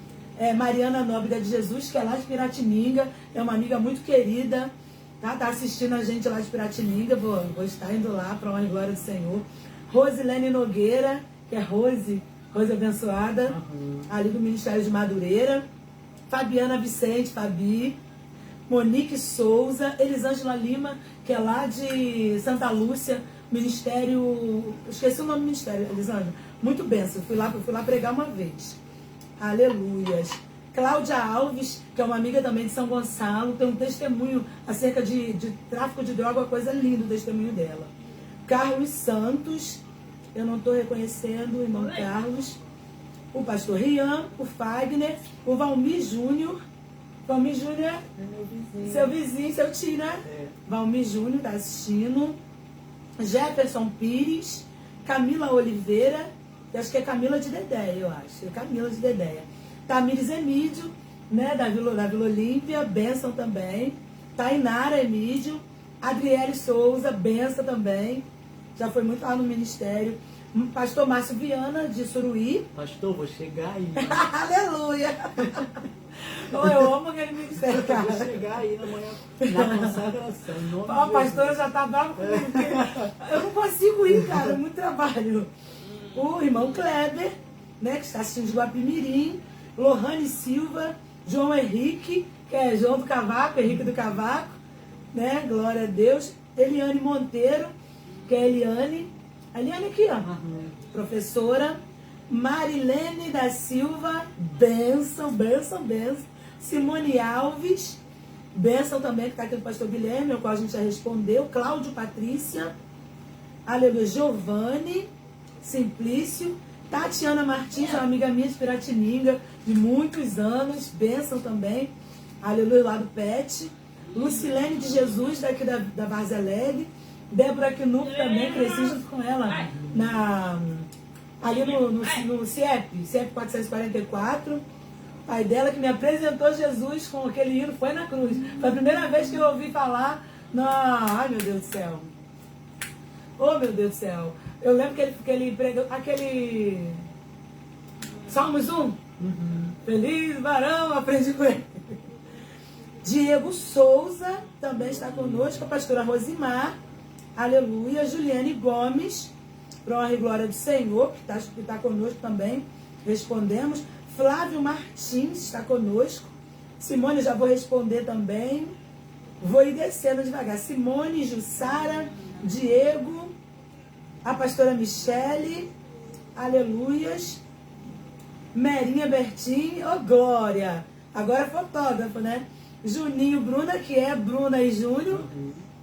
Mariana Nóbrega de Jesus, que é lá de Piratininga, é uma amiga muito querida, tá assistindo a gente lá de Piratininga, vou estar indo lá para a honra e glória do Senhor. Rosilene Nogueira, que é Rose abençoada, ali do Ministério de Madureira. Fabiana Vicente, Fabi. Monique Souza, Elisângela Lima, que é lá de Santa Lúcia, Ministério... Esqueci o nome do ministério, Elisângela. Muito benção, fui lá pregar uma vez. Aleluias. Cláudia Alves, que é uma amiga também de São Gonçalo, tem um testemunho acerca de tráfico de droga, uma coisa linda o testemunho dela. Carlos Santos, eu não estou reconhecendo o irmão Carlos. O pastor Rian, o Fagner, o Valmir Júnior. Valmir Júnior é meu vizinho. Seu vizinho, seu tio, né? Valmir Júnior está assistindo. Jefferson Pires, Camila Oliveira, acho que é Camila de Dedéia, eu acho. É Camila de Dedéia. Tamires Emídio, né, da Vila Olímpia, benção também. Tainara Emídio, Adriele Souza, benção também. Já foi muito lá no ministério. Pastor Márcio Viana, de Suruí. Pastor, vou chegar aí. Aleluia! Oh, eu amo aquele ministério, cara. Vou chegar aí na manhã, na consagração. A pastora já tá brava comigo, porque eu não consigo ir, cara, é muito trabalho. O irmão Kleber, né, que está assistindo de Guapimirim, Lohane Silva, João Henrique, que é João do Cavaco, Henrique do Cavaco, né, glória a Deus. Eliane Monteiro, que é Eliane aqui, ó, professora. Marilene da Silva, bênção. Simone Alves, bênção também, que está aqui do pastor Guilherme, ao qual a gente já respondeu. Cláudio Patrícia, aleluia. Giovanni Simplício, Tatiana Martins, uma amiga minha de Piratininga, de muitos anos, bênção também, aleluia, lá do PET. Lucilene de Jesus, daqui da Várzea Alegre. Débora Knupp também, cresci junto com ela ali no CIEP 444. Pai dela que me apresentou Jesus com aquele hino, foi na cruz. Foi a primeira vez que eu ouvi falar. Ai, meu Deus do céu. Oh, meu Deus do céu. Eu lembro que ele pregou aquele Salmos 1. Feliz varão, aprendi com ele. Diego Souza também está conosco. A pastora Rosimar. Aleluia. Juliane Gomes, para honra e glória do Senhor, que está conosco também. Respondemos. Flávio Martins está conosco. Simone, já vou responder também. Vou ir descendo devagar. Simone, Jussara, Diego, a pastora Michele, aleluias. Merinha Bertin, oh glória. Agora fotógrafo, né? Juninho Bruna, que é Bruna e Júnior.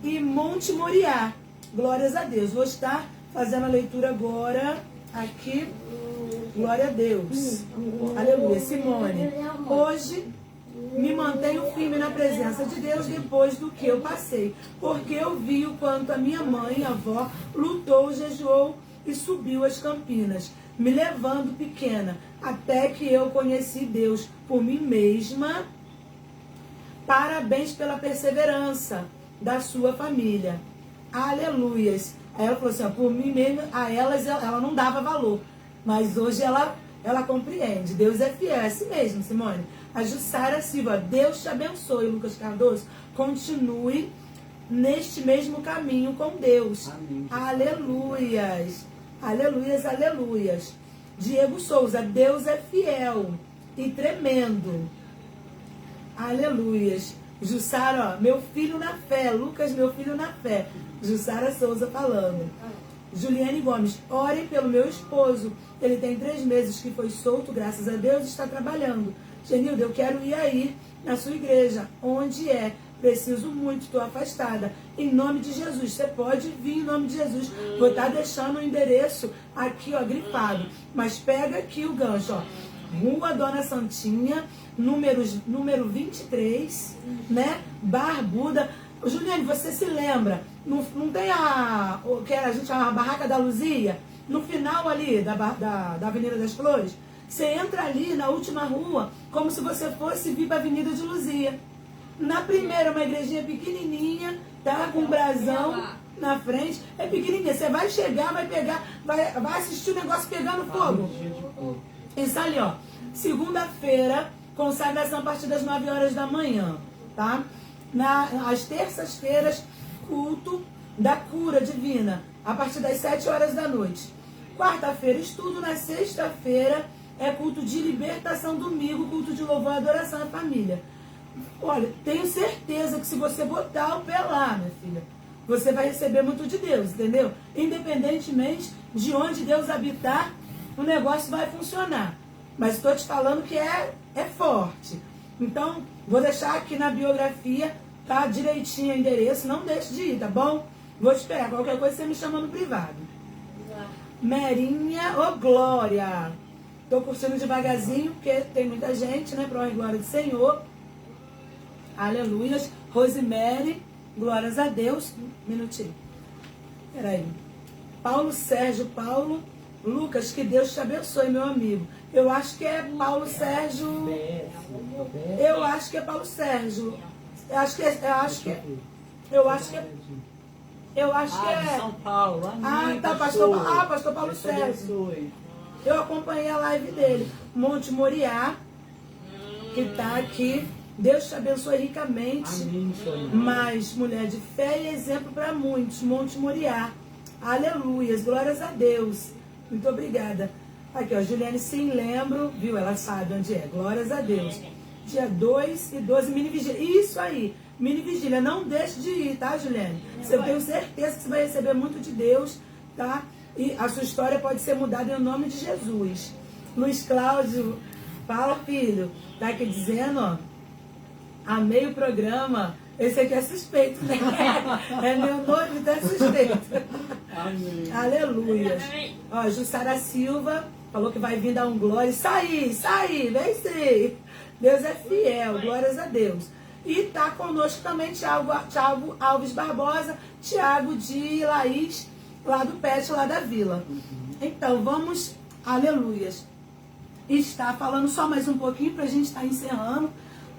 E Monte Moriá. Glórias a Deus. Vou estar fazendo a leitura agora aqui. Glória a Deus. Aleluia. Simone, hoje me mantenho firme na presença de Deus depois do que eu passei. Porque eu vi o quanto a minha mãe, a avó, lutou, jejuou e subiu as Campinas, me levando pequena, até que eu conheci Deus por mim mesma. Parabéns pela perseverança da sua família. Aleluias. Aí ela falou assim, ó, por mim mesma, a elas ela não dava valor. Mas hoje ela compreende. Deus é fiel, é assim mesmo, Simone. A Jussara Silva, Deus te abençoe, Lucas Cardoso. Continue neste mesmo caminho com Deus. Amém. Aleluias. Aleluias, aleluias. Diego Souza, Deus é fiel e tremendo. Aleluias. Jussara, ó, meu filho na fé. Lucas, meu filho na fé. Jussara Souza falando. Juliane Gomes, orem pelo meu esposo. Ele tem 3 meses que foi solto, graças a Deus, está trabalhando. Genilda, eu quero ir aí na sua igreja. Onde é? Preciso muito, estou afastada. Em nome de Jesus, você pode vir em nome de Jesus. Vou estar deixando o endereço aqui, ó, grifado. Mas pega aqui o gancho, ó. Rua Dona Santinha, número 23, né? Barbuda. Juliane, você se lembra? Não tem o que a gente chama a Barraca da Luzia? No final ali da Avenida das Flores? Você entra ali na última rua, como se você fosse vir para a Avenida de Luzia. Na primeira, uma igrejinha pequenininha, tá? Com um brasão na frente. É pequenininha. Você vai chegar, vai pegar, vai assistir o negócio pegando fogo. Isso ali, ó. Segunda-feira, consagração a partir das 9 horas da manhã, tá? Às terças-feiras, culto da cura divina, a partir das 7 horas da noite. Quarta-feira, estudo. Na sexta-feira, é culto de libertação. Domingo, culto de louvor e adoração à família. Olha, tenho certeza que se você botar o pé lá, minha filha, você vai receber muito de Deus, entendeu? Independentemente de onde Deus habitar, o negócio vai funcionar. Mas estou te falando que é forte. Então, vou deixar aqui na biografia, tá? Direitinho o endereço. Não deixe de ir, tá bom? Vou te esperar. Qualquer coisa você me chama no privado. Merinha, ô glória! Tô curtindo devagarzinho, porque tem muita gente, né? Pra honra e glória do Senhor. Aleluias. Rosemary, glórias a Deus. Um minutinho. Peraí. Paulo Sérgio, Lucas, que Deus te abençoe, meu amigo. Eu acho que é Paulo Sérgio. Eu acho que é Paulo Sérgio. Eu acho que é Eu acho que de é. São Paulo. Amém, Tá, pastor Paulo Deus te Sérgio. abençoe. Eu acompanhei a live dele. Monte Moriá, que tá aqui. Deus te abençoe ricamente. Amém, Senhor. Mas mulher de fé e exemplo para muitos. Monte Moriá. Aleluias, glórias a Deus. Muito obrigada. Aqui, ó, Juliane, sim, lembro, viu? Ela sabe onde é. Glórias a Deus. Dia 2 e 12, mini vigília. Isso aí, mini vigília. Não deixe de ir, tá, Juliane? Eu tenho certeza que você vai receber muito de Deus, tá? E a sua história pode ser mudada em nome de Jesus. Luiz Cláudio, fala, filho. Tá aqui dizendo, ó. Amei o programa. Esse aqui é suspeito, né? É meu noivo, então é suspeito. Amém. Aleluia. Ó, Jussara Silva falou que vai vir dar um glória. Isso aí, vem sim. Deus é fiel, glórias a Deus. E tá conosco também Tiago Alves Barbosa, Tiago de Laís, lá do PET, lá da Vila. Então, vamos, aleluias. Está falando só mais um pouquinho pra gente estar encerrando,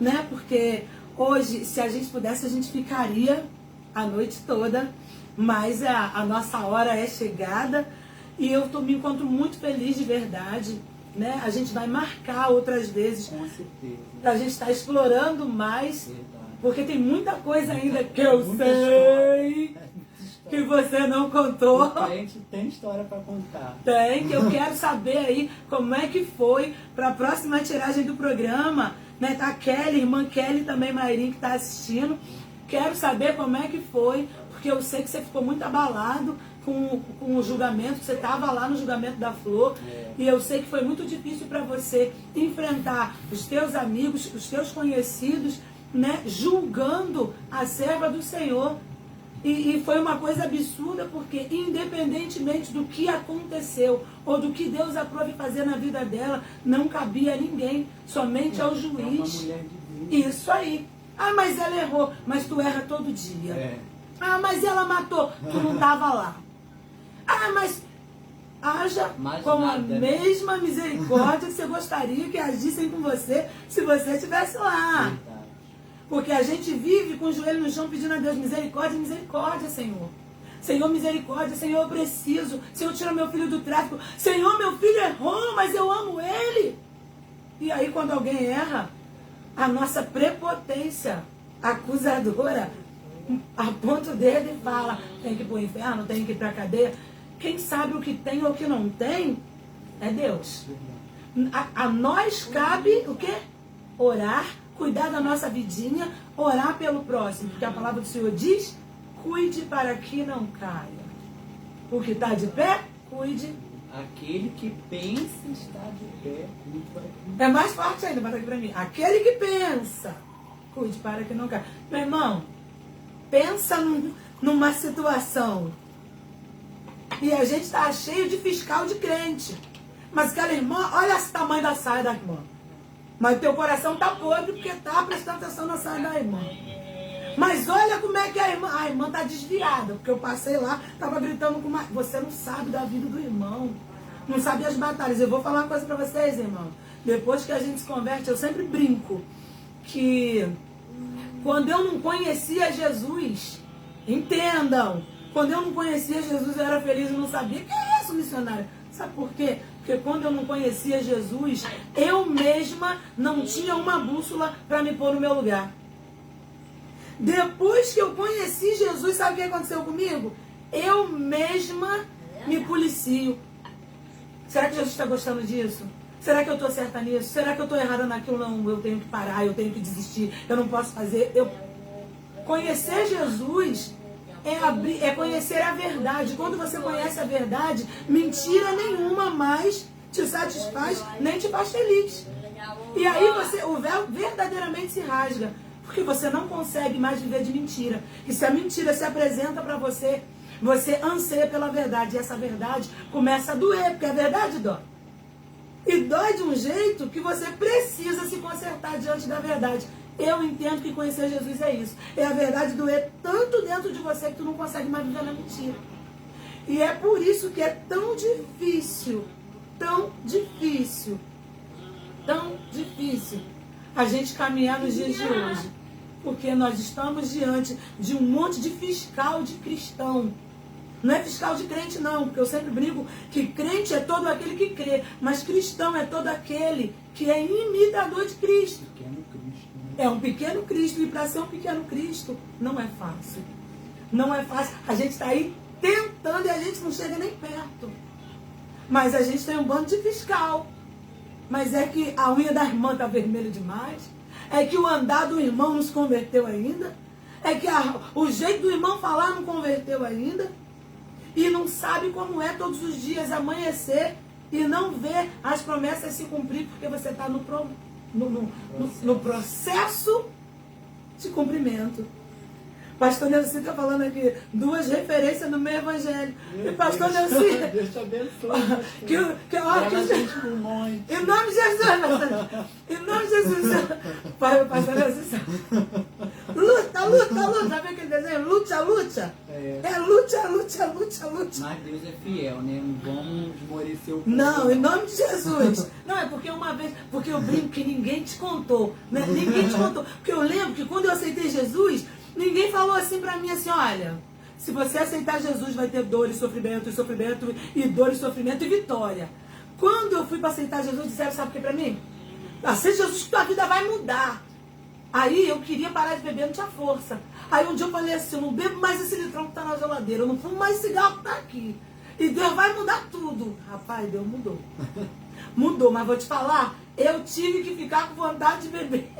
né? Porque hoje, se a gente pudesse, a gente ficaria a noite toda, mas a nossa hora é chegada e eu me encontro muito feliz de verdade, né? A gente vai marcar outras vezes, Com certeza. pra gente estar explorando mais, Verdade. porque tem muita coisa ainda que eu Muita sei história. que você não contou. O crente tem história para contar. Tem, que eu quero saber aí como é que foi para a próxima tiragem do programa, né? Tá a Kelly, irmã Kelly também, Mairim, que tá assistindo. Quero saber como é que foi, porque eu sei que você ficou muito abalado com o julgamento, que você estava lá no julgamento da Flor, e eu sei que foi muito difícil para você enfrentar os teus amigos, os teus conhecidos, né? Julgando a serva do Senhor. E foi uma coisa absurda, porque independentemente do que aconteceu, ou do que Deus aprove fazer na vida dela, não cabia a ninguém, somente ao É uma juiz. mulher de Deus. Isso aí. Ah, mas ela errou, mas tu erra todo dia. É. Ah, mas ela matou, tu não estava lá. Ah, mas haja Mais com a nada, né? mesma misericórdia que você gostaria que agissem com você se você estivesse lá. Verdade. Porque a gente vive com o joelho no chão pedindo a Deus misericórdia, misericórdia, Senhor. Senhor, misericórdia, Senhor, eu preciso. Senhor, tira meu filho do tráfico. Senhor, meu filho errou, mas eu amo ele. E aí, quando alguém erra, a nossa prepotência acusadora aponta o dedo e fala: tem que ir para o inferno, tem que ir para a cadeia. Quem sabe o que tem ou o que não tem é Deus. A nós cabe o quê? Orar, cuidar da nossa vidinha, orar pelo próximo. Porque a palavra do Senhor diz: cuide para que não caia. O que está de pé, cuide. Aquele que pensa está de pé, cuide para que É mais forte ainda, bota aqui para mim. Aquele que pensa, cuide para que não caia. Meu irmão, pensa numa situação. E a gente está cheio de fiscal de crente. Mas aquela irmã, olha o tamanho da saia da irmã. Mas teu coração tá podre porque tá prestando atenção na saia da irmã. Mas olha como é que a irmã tá desviada. Porque eu passei lá, tava gritando com uma... Você não sabe da vida do irmão. Não sabe as batalhas. Eu vou falar uma coisa pra vocês, irmão. Depois que a gente se converte, eu sempre brinco que quando eu não conhecia Jesus, entendam, quando eu não conhecia Jesus, eu era feliz e não sabia. Que é isso, missionário? Sabe por quê? Porque quando eu não conhecia Jesus, eu mesma não tinha uma bússola para me pôr no meu lugar. Depois que eu conheci Jesus, sabe o que aconteceu comigo? Eu mesma me policio. Será que Jesus está gostando disso? Será que eu estou certa nisso? Será que eu estou errada naquilo? Não, eu tenho que parar, eu tenho que desistir, eu não posso fazer. Conhecer Jesus é conhecer a verdade. Quando você conhece a verdade, mentira nenhuma mais te satisfaz, nem te faz feliz. E aí o véu verdadeiramente se rasga, porque você não consegue mais viver de mentira. E se a mentira se apresenta para você, você anseia pela verdade. E essa verdade começa a doer, porque a verdade dói. E dói de um jeito que você precisa se consertar diante da verdade. Eu entendo que conhecer Jesus é isso. É a verdade doer tanto dentro de você que tu não consegue mais viver na mentira. E é por isso que é tão difícil a gente caminhar nos dias de hoje. Porque nós estamos diante de um monte de fiscal de cristão. Não é fiscal de crente, não, porque eu sempre brinco que crente é todo aquele que crê, mas cristão é todo aquele que é imitador de Cristo. Pequeno Cristo, né? É um pequeno Cristo, e para ser um pequeno Cristo não é fácil. Não é fácil. A gente está aí tentando e a gente não chega nem perto. Mas a gente tem um bando de fiscal. Mas é que a unha da irmã está vermelha demais. É que o andar do irmão não se converteu ainda. É que o jeito do irmão falar não converteu ainda. E não sabe como é todos os dias amanhecer e não ver as promessas se cumprir, porque você está no processo de cumprimento. Pastor Neuci está falando aqui, 2 referências no meio evangelho. E pastor Neuci... Deus te abençoe. Em nome de Jesus, em nome de Jesus. Pastor Neuci... Luta. Já viu aquele desenho? Luta. É luta. Mas Deus é fiel, né? Não vamos esmorecer o povo. Não, em nome de Jesus. Não, é porque uma vez... Porque eu brinco que ninguém te contou. Né? Ninguém te contou. Porque eu lembro que quando eu aceitei Jesus... Ninguém falou assim pra mim, assim, olha, se você aceitar Jesus vai ter dor e sofrimento, e dor e sofrimento e vitória. Quando eu fui para aceitar Jesus, disseram, sabe o que pra mim? Aceita Jesus que tua vida vai mudar. Aí eu queria parar de beber, não tinha força. Aí um dia eu falei assim, eu não bebo mais esse litrão que tá na geladeira, eu não fumo mais cigarro que tá aqui. E Deus vai mudar tudo. Rapaz, Deus mudou. Mudou, mas vou te falar, eu tive que ficar com vontade de beber.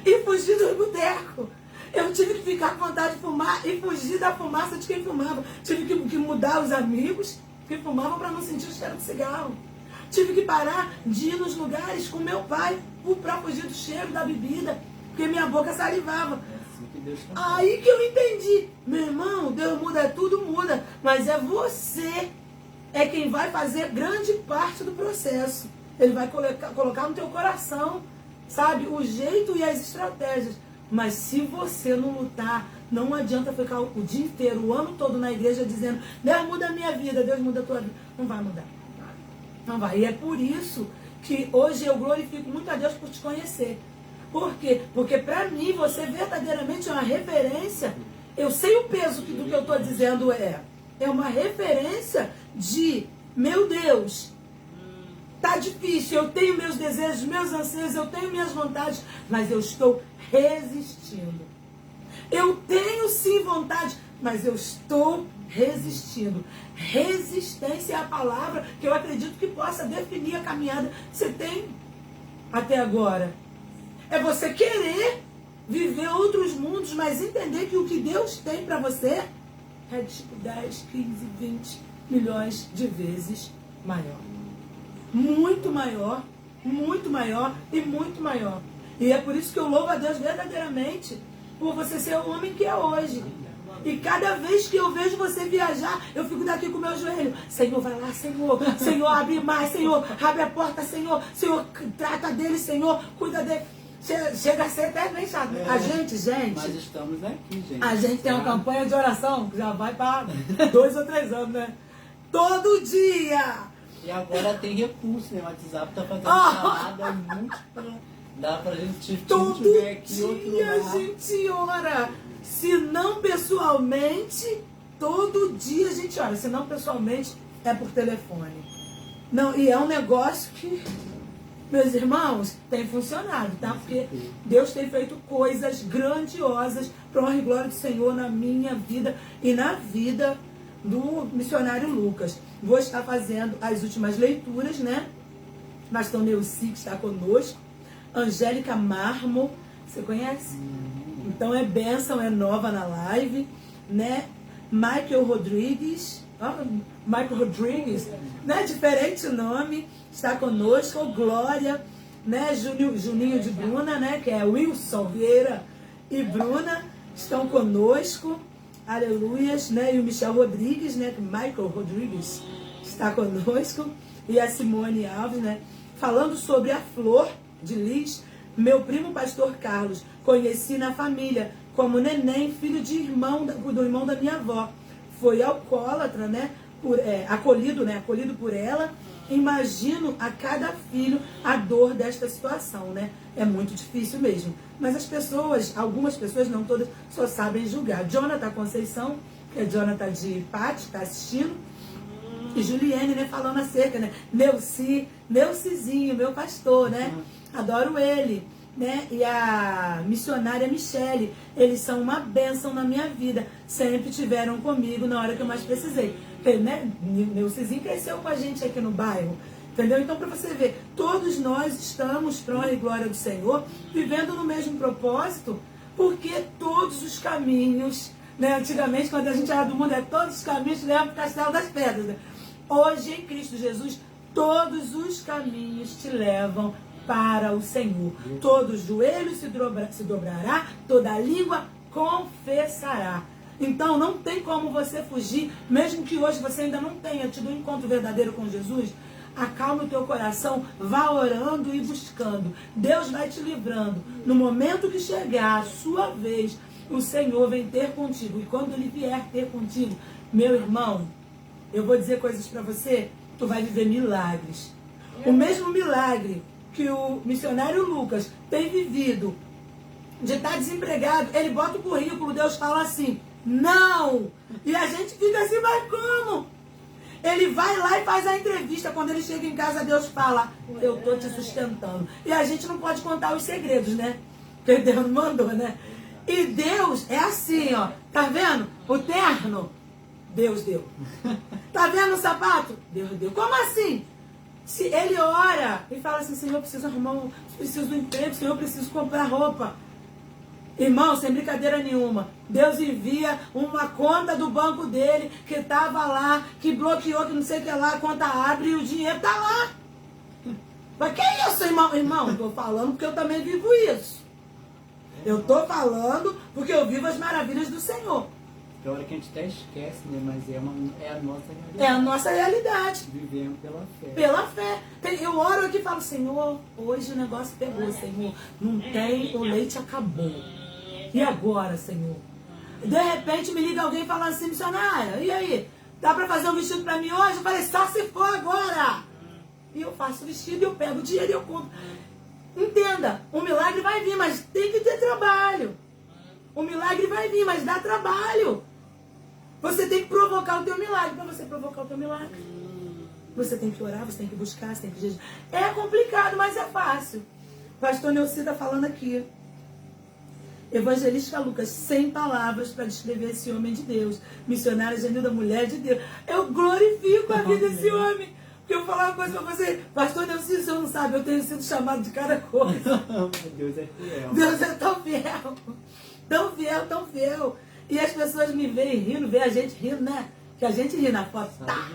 E fugir do boteco. Eu tive que ficar com vontade de fumar e fugir da fumaça de quem fumava. Tive que mudar os amigos que fumavam para não sentir o cheiro de cigarro. Tive que parar de ir nos lugares com meu pai para fugir do cheiro da bebida, porque minha boca salivava. Aí que eu entendi. Meu irmão, Deus muda tudo, muda. Mas é você é quem vai fazer grande parte do processo. Ele vai colocar no teu coração, sabe, o jeito e as estratégias. Mas se você não lutar, não adianta ficar o dia inteiro, o ano todo na igreja dizendo, Deus muda a minha vida, Deus muda a tua vida. Não vai mudar. Não vai. E é por isso que hoje eu glorifico muito a Deus por te conhecer. Por quê? Porque para mim você verdadeiramente é uma referência. Eu sei o peso do que eu estou dizendo é uma referência de, meu Deus, tá difícil, eu tenho meus desejos, meus anseios, eu tenho minhas vontades, mas eu estou resistindo. Eu tenho sim vontade, mas eu estou resistindo. Resistência é a palavra que eu acredito que possa definir a caminhada que você tem até agora. É você querer viver outros mundos, mas entender que o que Deus tem para você é tipo 10, 15, 20 milhões de vezes maior. Muito maior e muito maior. E é por isso que eu louvo a Deus verdadeiramente por você ser o homem que é hoje. E cada vez que eu vejo você viajar, eu fico daqui com o meu joelho. Senhor, vai lá, Senhor. Senhor, abre mais, Senhor. Abre a porta, Senhor. Senhor, trata dele, Senhor. Cuida dele. Chega a ser até bem chato. A gente... Mas estamos aqui, gente. A gente tem uma campanha de oração que já vai para 2 ou 3 anos, né? Todo dia. E agora tem recurso, né? O WhatsApp tá fazendo chamada múltipla. Dá pra gente todo ver aqui outro dia lugar. a gente ora. Se não pessoalmente, todo dia a gente ora. Se não pessoalmente, é por telefone. Não, e é um negócio que, meus irmãos, tem funcionado, tá? Porque Deus tem feito coisas grandiosas para honra e glória do Senhor na minha vida e na vida do missionário Lucas. Vou estar fazendo as últimas leituras, né? Pastor Neuci, que está conosco. Angélica Marmo, você conhece? Então é bênção, é nova na live, né? Michael Rodrigues, né? Diferente o nome, está conosco. Glória, né? Juninho de Bruna, né? Que é Wilson Vieira e Bruna, estão conosco. Aleluias, né? E o Michel Rodrigues, né? Michael Rodrigues está conosco. E a Simone Alves, né? Falando sobre a flor de lis, meu primo pastor Carlos, conheci na família como neném, filho de do irmão da minha avó. Foi alcoólatra, né? Acolhido por ela, imagino a cada filho a dor desta situação, né? É muito difícil mesmo. Mas as pessoas, algumas pessoas, não todas, só sabem julgar. Jonathan Conceição, que é Jonathan de Pátio, está assistindo, e Juliane, né, falando acerca, né? Neucizinho, meu pastor, né? Adoro ele, né? E a missionária Michele, eles são uma bênção na minha vida. Sempre tiveram comigo na hora que eu mais precisei. Porque, né? Neucizinho cresceu com a gente aqui no bairro. Entendeu? Então, para você ver, todos nós estamos, para honra e glória do Senhor, vivendo no mesmo propósito, porque todos os caminhos, né? Antigamente, quando a gente era do mundo, todos os caminhos levam para o castelo das pedras, né? Hoje, em Cristo Jesus, todos os caminhos te levam para o Senhor. Todo joelho se dobrará, toda língua confessará. Então, não tem como você fugir, mesmo que hoje você ainda não tenha tido um encontro verdadeiro com Jesus. Acalma o teu coração, vá orando e buscando. Deus vai te livrando. No momento que chegar a sua vez, o Senhor vem ter contigo. E quando Ele vier ter contigo, meu irmão, eu vou dizer coisas para você, tu vai viver milagres. O mesmo milagre que o missionário Lucas tem vivido, de estar desempregado, ele bota o currículo, Deus fala assim, não! E a gente fica assim, mas como? Ele vai lá e faz a entrevista. Quando ele chega em casa, Deus fala, eu estou te sustentando. E a gente não pode contar os segredos, né? Porque Deus mandou, né? E Deus é assim, ó. Tá vendo? O terno, Deus deu. Tá vendo o sapato? Deus deu. Como assim? Se ele ora e fala assim, Senhor, eu preciso arrumar preciso do emprego, Senhor, eu preciso comprar roupa. Irmão, sem brincadeira nenhuma, Deus envia uma conta do banco dele que estava lá, que bloqueou, que não sei o que lá, a conta abre e o dinheiro está lá. Mas que é isso, irmão? Irmão, estou falando porque eu também vivo isso. Eu estou falando porque eu vivo as maravilhas do Senhor. Tem hora que a gente até esquece, né? Mas é a nossa realidade. É a nossa realidade. Vivemos pela fé. Pela fé. Eu oro aqui e falo, Senhor, hoje o negócio pegou, Senhor. Não tem, o leite acabou. E agora, Senhor? De repente me liga alguém falando assim, missionária, e aí? Dá para fazer um vestido para mim hoje? Eu falei, só se for agora. E eu faço o vestido, eu pego o dinheiro e eu compro. Entenda, o milagre vai vir, mas tem que ter trabalho. O milagre vai vir, mas dá trabalho. Você tem que provocar o teu milagre. Para você provocar o teu milagre, você tem que orar, você tem que buscar, você tem que jejuar. É complicado, mas é fácil. Pastor Neuci está falando aqui. Evangelista Lucas, 100 palavras para descrever esse homem de Deus. Missionária Genilda, mulher de Deus. Eu glorifico a vida desse homem. Porque eu vou falar uma coisa para você. Pastor Neuci, o senhor não sabe, eu tenho sido chamado de cada coisa. Deus é fiel. Deus é tão fiel. Tão fiel, tão fiel. E as pessoas me veem rindo, veem a gente rindo, né? Que a gente ri na foto. Tá.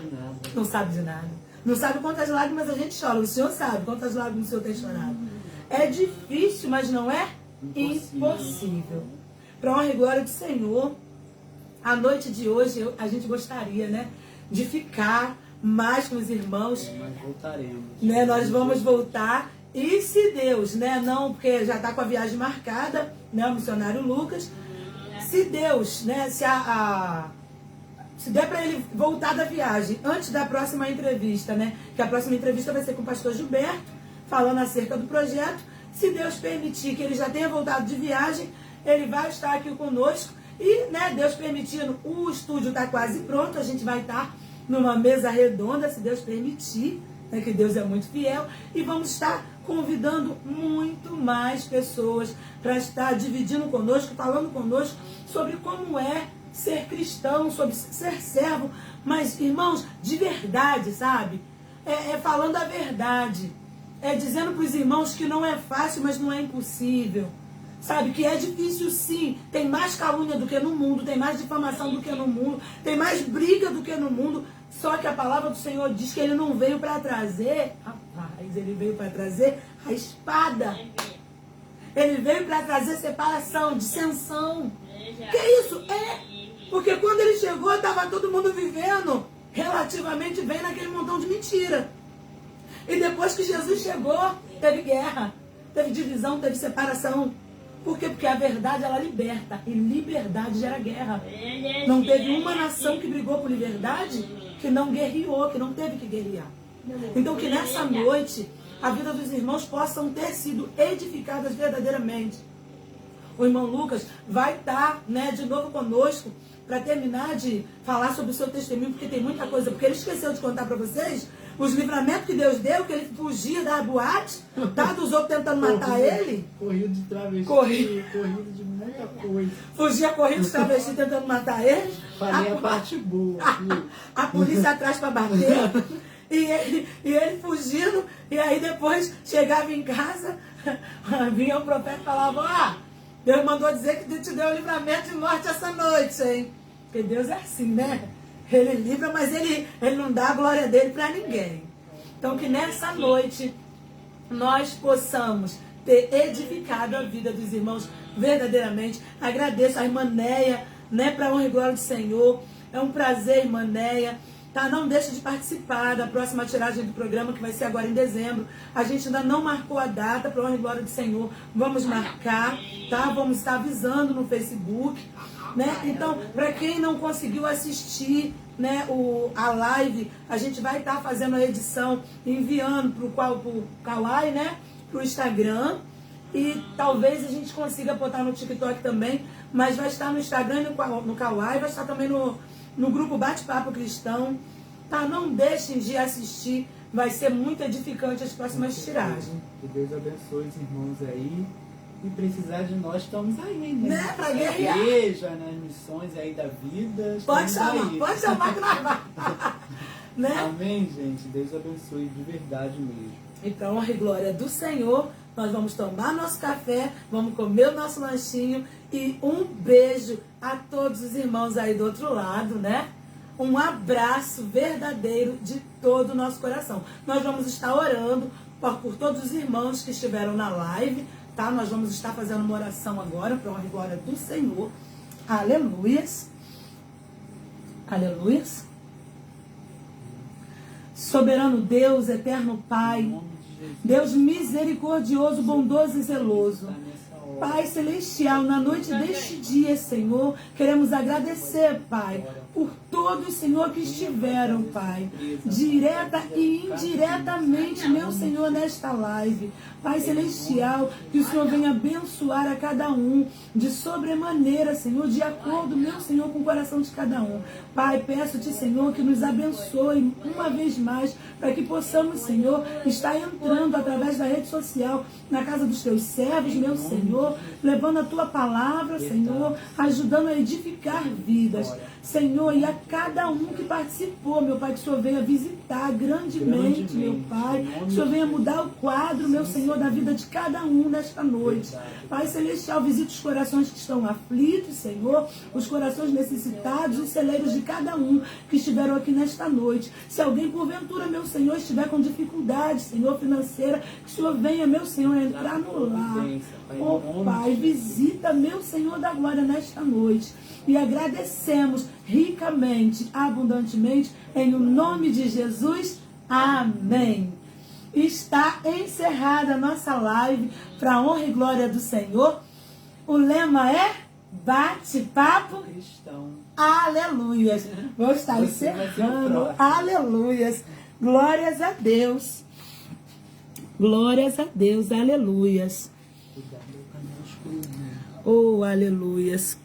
Não sabe de nada. Não sabe quantas lágrimas a gente chora. O senhor sabe quantas lágrimas o senhor tem chorado. É difícil, mas não é impossível. Para honra e glória do Senhor, a noite de hoje a gente gostaria, né, de ficar mais com os irmãos. Nós voltaremos. Né, nós vamos voltar. E se Deus, né, não, porque já está com a viagem marcada, né, o missionário Lucas, se Deus, né, se der para ele voltar da viagem antes da próxima entrevista, né, que a próxima entrevista vai ser com o pastor Gilberto, falando acerca do projeto, se Deus permitir que ele já tenha voltado de viagem, ele vai estar aqui conosco e, né, Deus permitindo, o estúdio está quase pronto, a gente vai estar numa mesa redonda, se Deus permitir, né, que Deus é muito fiel, e vamos estar convidando muito mais pessoas para estar dividindo conosco, falando conosco sobre como é ser cristão, sobre ser servo, mas, irmãos, de verdade, sabe? Falando a verdade. Dizendo para os irmãos que não é fácil, mas não é impossível. Sabe, que é difícil sim. Tem mais calúnia do que no mundo, tem mais difamação do que no mundo, tem mais briga do que no mundo. Só que a palavra do Senhor diz que ele não veio para trazer, rapaz, ele veio para trazer a espada. Ele veio para trazer separação, dissensão. Que isso? Porque quando ele chegou, estava todo mundo vivendo relativamente bem naquele montão de mentira. E depois que Jesus chegou, teve guerra, teve divisão, teve separação. Por quê? Porque a verdade, ela liberta. E liberdade gera guerra. Não teve uma nação que brigou por liberdade que não guerreou, que não teve que guerrear. Então que nessa noite a vida dos irmãos possam ter sido edificadas verdadeiramente. O irmão Lucas vai estar, de novo conosco para terminar de falar sobre o seu testemunho, porque tem muita coisa. Porque ele esqueceu de contar para vocês os livramentos que Deus deu, que ele fugia da boate, dos outros tentando matar ele. Corrido de travesti, corrido de muita coisa. Fugia correndo de travesti tentando matar ele. Falei a parte boa. A polícia atrás para bater. E ele fugindo, e aí depois chegava em casa, vinha o profeta e falava, Deus mandou dizer que te deu o livramento de morte essa noite, hein? Porque Deus é assim, né? Ele livra, mas ele não dá a glória dele para ninguém. Então que nessa noite nós possamos ter edificado a vida dos irmãos verdadeiramente. Agradeço a irmã Neia, para a honra e glória do Senhor. É um prazer, irmã Neia. Tá, não deixe de participar da próxima tiragem do programa, que vai ser agora em dezembro. A gente ainda não marcou a data, para a honra e glória do Senhor. Vamos marcar, tá? Vamos estar avisando no Facebook, Então, para quem não conseguiu assistir, a live, a gente vai estar fazendo a edição, enviando para o Kawaii, para o Instagram. E talvez a gente consiga botar no TikTok também, mas vai estar no Instagram e no Kawaii, vai estar também no grupo Bate-Papo Cristão, tá? Não deixem de assistir, vai ser muito edificante as próximas tiragens. Que Deus abençoe os irmãos aí, e precisar de nós, estamos aí, Pra guerrear. Na igreja, nas missões aí da vida. Pode chamar que nós vamos. Amém, gente? Deus abençoe de verdade mesmo. Então, a glória do Senhor, nós vamos tomar nosso café, vamos comer o nosso lanchinho, e um beijo a todos os irmãos aí do outro lado, Um abraço verdadeiro de todo o nosso coração. Nós vamos estar orando por todos os irmãos que estiveram na live, tá? Nós vamos estar fazendo uma oração agora, para a honra e glória do Senhor. Aleluias. Aleluias. Soberano Deus, eterno Pai, Deus misericordioso, bondoso e zeloso, Pai celestial, na noite deste dia, Senhor, queremos agradecer, Pai, por todos, Senhor, que estiveram, Pai, direta e indiretamente, meu Senhor, nesta live. Pai celestial, que o Senhor venha abençoar a cada um de sobremaneira, Senhor, de acordo, meu Senhor, com o coração de cada um. Pai, peço-te, Senhor, que nos abençoe uma vez mais, para que possamos, Senhor, estar entrando através da rede social na casa dos teus servos, meu Senhor, levando a tua palavra, Senhor, ajudando a edificar vidas. Senhor, e a cada um que participou, meu Pai, que o Senhor venha visitar grandemente, meu Pai, que o Senhor venha mudar o quadro, meu Senhor, da vida de cada um nesta noite. Pai celestial, visite os corações que estão aflitos, Senhor, os corações necessitados, os celeiros de cada um que estiveram aqui nesta noite. Se alguém, porventura, meu Senhor, estiver com dificuldade, Senhor, financeira, que o Senhor venha, meu Senhor, entrar no lar. Oh, Pai, visita, meu Senhor da glória, nesta noite. E agradecemos ricamente, abundantemente, em o nome de Jesus. Amém. Está encerrada a nossa live, para a honra e glória do Senhor. O lema é Bate-Papo Cristão. Aleluias. Vou estar encerrando. Aleluias. Glórias a Deus. Glórias a Deus. Aleluias. Oh, aleluias.